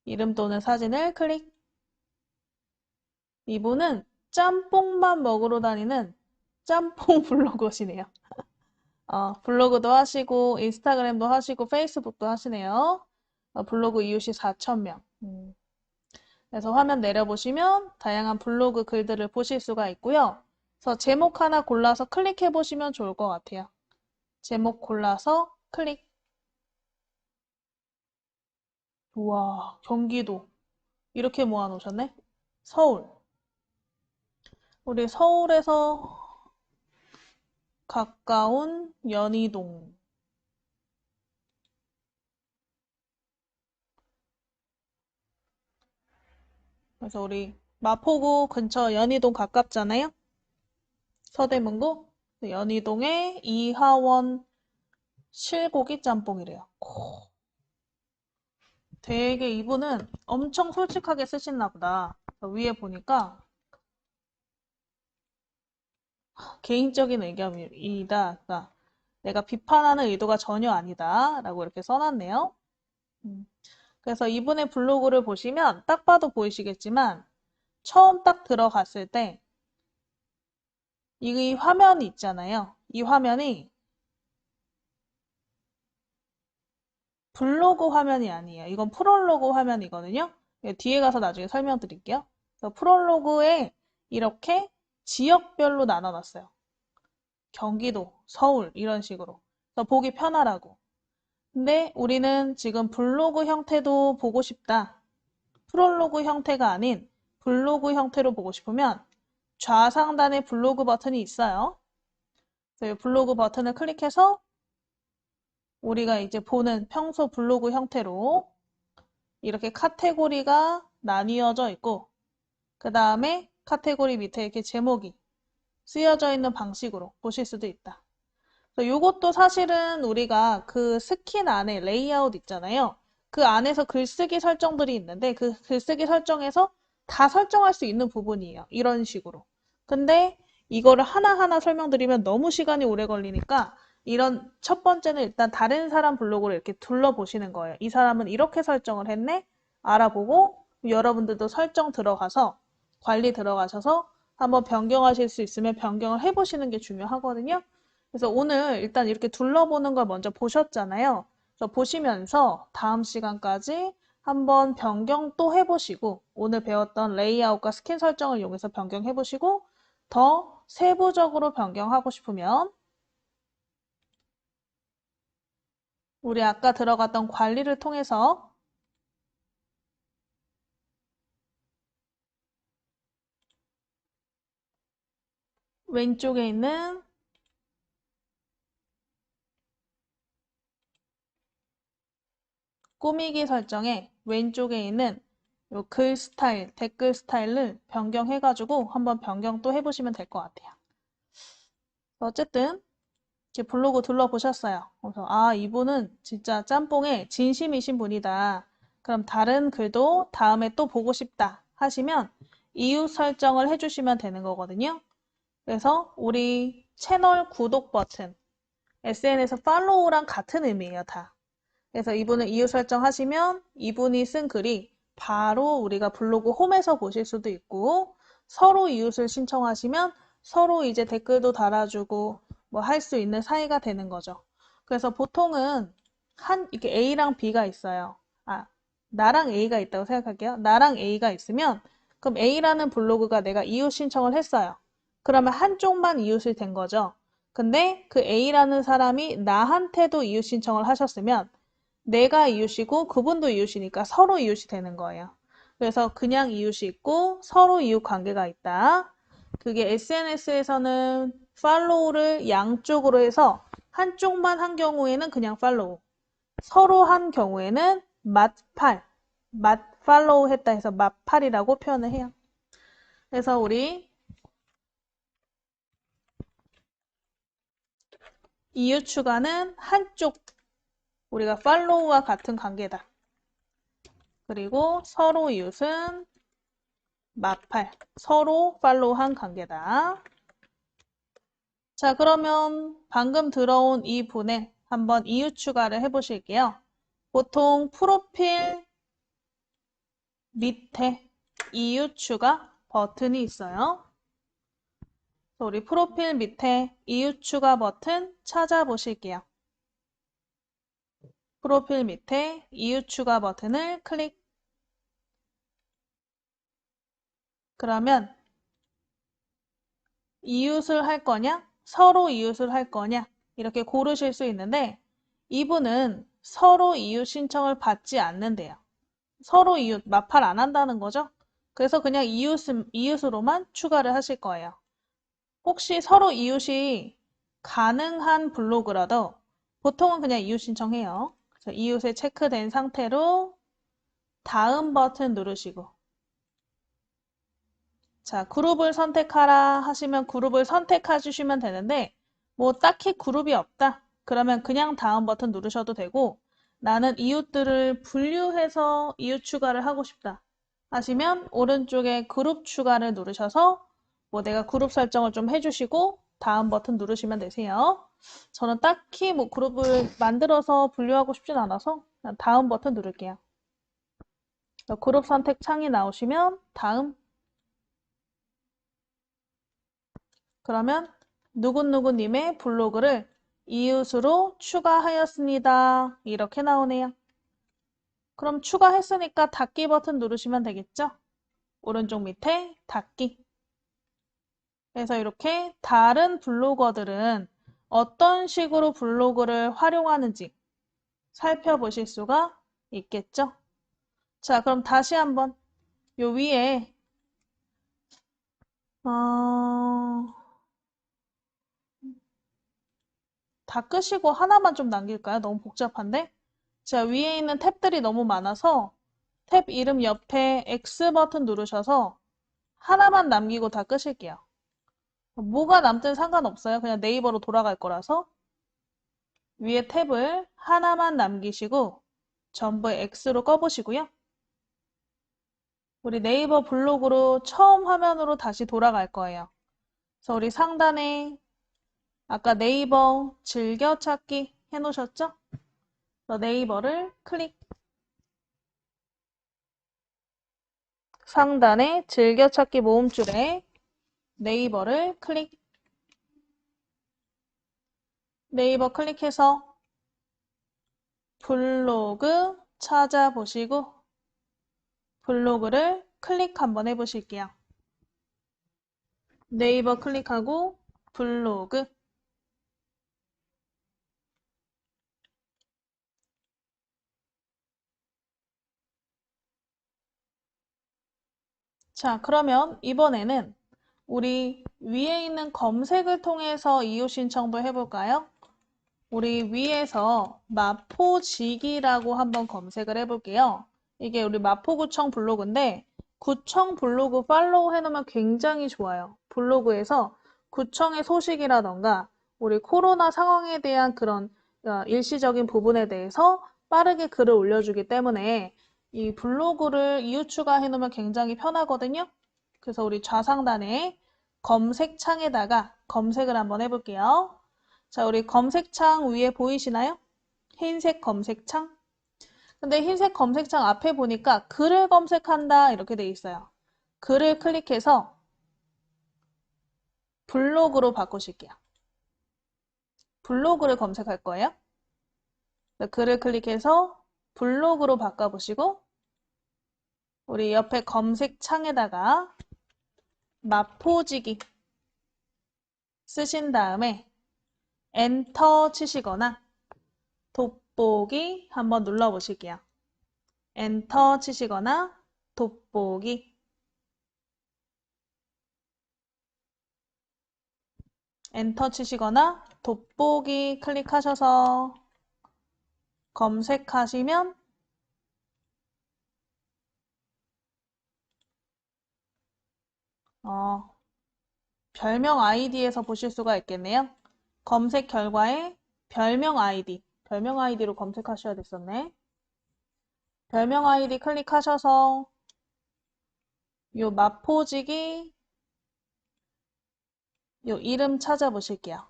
이름 또는 사진을 클릭. 이분은 짬뽕만 먹으러 다니는 짬뽕 블로거시네요. 블로그도 하시고 인스타그램도 하시고 페이스북도 하시네요. 블로그 이웃이 4,000명. 그래서 화면 내려보시면 다양한 블로그 글들을 보실 수가 있고요. 그래서 제목 하나 골라서 클릭해 보시면 좋을 것 같아요. 제목 골라서 클릭. 우와, 경기도. 이렇게 모아놓으셨네? 서울. 우리 서울에서 가까운 연희동. 그래서 우리 마포구 근처 연희동 가깝잖아요? 서대문구. 연희동에 이하원 실고기 짬뽕이래요. 되게 이분은 엄청 솔직하게 쓰시나 보다. 위에 보니까 개인적인 의견이다. 그러니까 내가 비판하는 의도가 전혀 아니다. 라고 이렇게 써놨네요. 그래서 이분의 블로그를 보시면 딱 봐도 보이시겠지만 처음 딱 들어갔을 때 이 화면이 있잖아요. 이 화면이 블로그 화면이 아니에요. 이건 프롤로그 화면이거든요. 뒤에 가서 나중에 설명드릴게요. 그래서 프롤로그에 이렇게 지역별로 나눠놨어요. 경기도, 서울 이런 식으로. 그래서 보기 편하라고. 근데 우리는 지금 블로그 형태도 보고 싶다. 프롤로그 형태가 아닌 블로그 형태로 보고 싶으면 좌상단에 블로그 버튼이 있어요. 그래서 이 블로그 버튼을 클릭해서 우리가 이제 보는 평소 블로그 형태로 이렇게 카테고리가 나뉘어져 있고 그 다음에 카테고리 밑에 이렇게 제목이 쓰여져 있는 방식으로 보실 수도 있다. 이것도 사실은 우리가 그 스킨 안에 레이아웃 있잖아요. 그 안에서 글쓰기 설정들이 있는데 그 글쓰기 설정에서 다 설정할 수 있는 부분이에요. 이런 식으로. 근데 이거를 하나하나 설명드리면 너무 시간이 오래 걸리니까 이런 첫 번째는 일단 다른 사람 블로그를 이렇게 둘러보시는 거예요. 이 사람은 이렇게 설정을 했네? 알아보고 여러분들도 설정 들어가서 관리 들어가셔서 한번 변경하실 수 있으면 변경을 해보시는 게 중요하거든요. 그래서 오늘 일단 이렇게 둘러보는 걸 먼저 보셨잖아요. 그래서 보시면서 다음 시간까지 한번 변경 또 해보시고 오늘 배웠던 레이아웃과 스킨 설정을 이용해서 변경해보시고 더 세부적으로 변경하고 싶으면 우리 아까 들어갔던 관리를 통해서 왼쪽에 있는 꾸미기 설정에 왼쪽에 있는 요 글 스타일, 댓글 스타일을 변경해가지고 한번 변경 또 해보시면 될 것 같아요. 어쨌든 이제 블로그 둘러보셨어요. 그래서 아, 이분은 진짜 짬뽕에 진심이신 분이다. 그럼 다른 글도 다음에 또 보고 싶다 하시면 이웃 설정을 해주시면 되는 거거든요. 그래서 우리 채널 구독 버튼, SNS 팔로우랑 같은 의미예요, 다. 그래서 이분은 이웃 설정하시면 이분이 쓴 글이 바로 우리가 블로그 홈에서 보실 수도 있고 서로 이웃을 신청하시면 서로 이제 댓글도 달아주고 뭐 할 수 있는 사이가 되는 거죠. 그래서 보통은 이렇게 A랑 B가 있어요. 아, 나랑 A가 있다고 생각할게요. 나랑 A가 있으면 그럼 A라는 블로그가 내가 이웃 신청을 했어요. 그러면 한쪽만 이웃이 된 거죠. 근데 그 A라는 사람이 나한테도 이웃 신청을 하셨으면 내가 이웃이고 그분도 이웃이니까 서로 이웃이 되는 거예요. 그래서 그냥 이웃이 있고 서로 이웃 관계가 있다. 그게 SNS에서는 팔로우를 양쪽으로 해서 한쪽만 한 경우에는 그냥 팔로우. 서로 한 경우에는 맛팔. 맛 팔로우 했다 해서 맛팔이라고 표현을 해요. 그래서 우리 이웃 추가는 한쪽 우리가 팔로우와 같은 관계다. 그리고 서로 이웃은 마팔, 서로 팔로우한 관계다. 자, 그러면 방금 들어온 이 분에 한번 이웃 추가를 해보실게요. 보통 프로필 밑에 이웃 추가 버튼이 있어요. 우리 프로필 밑에 이웃 추가 버튼 찾아보실게요. 프로필 밑에 이웃 추가 버튼을 클릭. 그러면 이웃을 할 거냐? 서로 이웃을 할 거냐? 이렇게 고르실 수 있는데 이분은 서로 이웃 신청을 받지 않는데요. 서로 이웃 마팔 안 한다는 거죠. 그래서 그냥 이웃으로만 추가를 하실 거예요. 혹시 서로 이웃이 가능한 블로그라도 보통은 그냥 이웃 신청해요. 그래서 이웃에 체크된 상태로 다음 버튼 누르시고 자, 그룹을 선택하라 하시면 그룹을 선택해 주시면 되는데 뭐 딱히 그룹이 없다. 그러면 그냥 다음 버튼 누르셔도 되고 나는 이웃들을 분류해서 이웃 추가를 하고 싶다. 하시면 오른쪽에 그룹 추가를 누르셔서 뭐 내가 그룹 설정을 좀 해주시고 다음 버튼 누르시면 되세요. 저는 딱히 뭐 그룹을 만들어서 분류하고 싶진 않아서 그냥 다음 버튼 누를게요. 그룹 선택 창이 나오시면 다음 그러면 누구누구님의 블로그를 이웃으로 추가하였습니다. 이렇게 나오네요. 그럼 추가했으니까 닫기 버튼 누르시면 되겠죠? 오른쪽 밑에 닫기. 그래서 이렇게 다른 블로거들은 어떤 식으로 블로그를 활용하는지 살펴보실 수가 있겠죠? 자, 그럼 다시 한번 요 위에 다 끄시고 하나만 좀 남길까요? 너무 복잡한데? 자, 위에 있는 탭들이 너무 많아서 탭 이름 옆에 X 버튼 누르셔서 하나만 남기고 다 끄실게요. 뭐가 남든 상관없어요. 그냥 네이버로 돌아갈 거라서 위에 탭을 하나만 남기시고 전부 X로 꺼보시고요. 우리 네이버 블로그로 처음 화면으로 다시 돌아갈 거예요. 그래서 우리 상단에 아까 네이버 즐겨찾기 해놓으셨죠? 그래서 네이버를 클릭. 상단에 즐겨찾기 모음줄에 네이버를 클릭. 네이버 클릭해서 블로그 찾아보시고 블로그를 클릭 한번 해보실게요. 네이버 클릭하고 블로그. 자, 그러면 이번에는 우리 위에 있는 검색을 통해서 이웃 신청도 해볼까요? 우리 위에서 마포지기라고 한번 검색을 해볼게요. 이게 우리 마포구청 블로그인데 구청 블로그 팔로우 해놓으면 굉장히 좋아요. 블로그에서 구청의 소식이라던가 우리 코로나 상황에 대한 그런 일시적인 부분에 대해서 빠르게 글을 올려주기 때문에 이 블로그를 이웃 추가해 놓으면 굉장히 편하거든요. 그래서 우리 좌상단에 검색창에다가 검색을 한번 해볼게요. 자, 우리 검색창 위에 보이시나요? 흰색 검색창. 근데 흰색 검색창 앞에 보니까 글을 검색한다 이렇게 돼 있어요. 글을 클릭해서 블로그로 바꾸실게요. 블로그를 검색할 거예요. 글을 클릭해서 블로그로 바꿔보시고 우리 옆에 검색창에다가 마포지기 쓰신 다음에 엔터 치시거나 돋보기 한번 눌러보실게요. 엔터 치시거나 돋보기. 엔터 치시거나 돋보기 클릭하셔서 검색하시면 별명 아이디에서 보실 수가 있겠네요. 검색 결과에 별명 아이디, 별명 아이디로 검색하셔야 됐었네. 별명 아이디 클릭하셔서 요 마포지기 요 이름 찾아보실게요.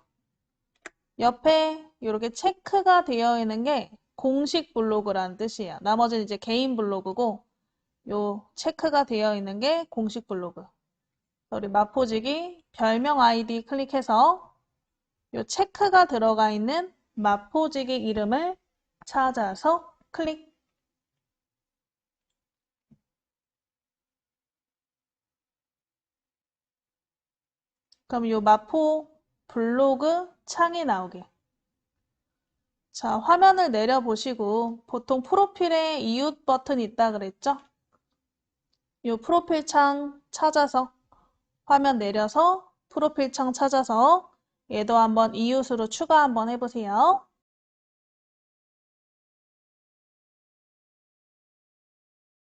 옆에 이렇게 체크가 되어 있는 게 공식 블로그라는 뜻이에요. 나머지는 이제 개인 블로그고 요 체크가 되어 있는 게 공식 블로그. 우리 마포지기 별명 아이디 클릭해서 요 체크가 들어가 있는 마포지기 이름을 찾아서 클릭. 그럼 요 마포 블로그 창이 나오게. 자, 화면을 내려보시고 보통 프로필에 이웃 버튼 있다 그랬죠? 요 프로필 창 찾아서 화면 내려서 프로필 창 찾아서 얘도 한번 이웃으로 추가 한번 해보세요.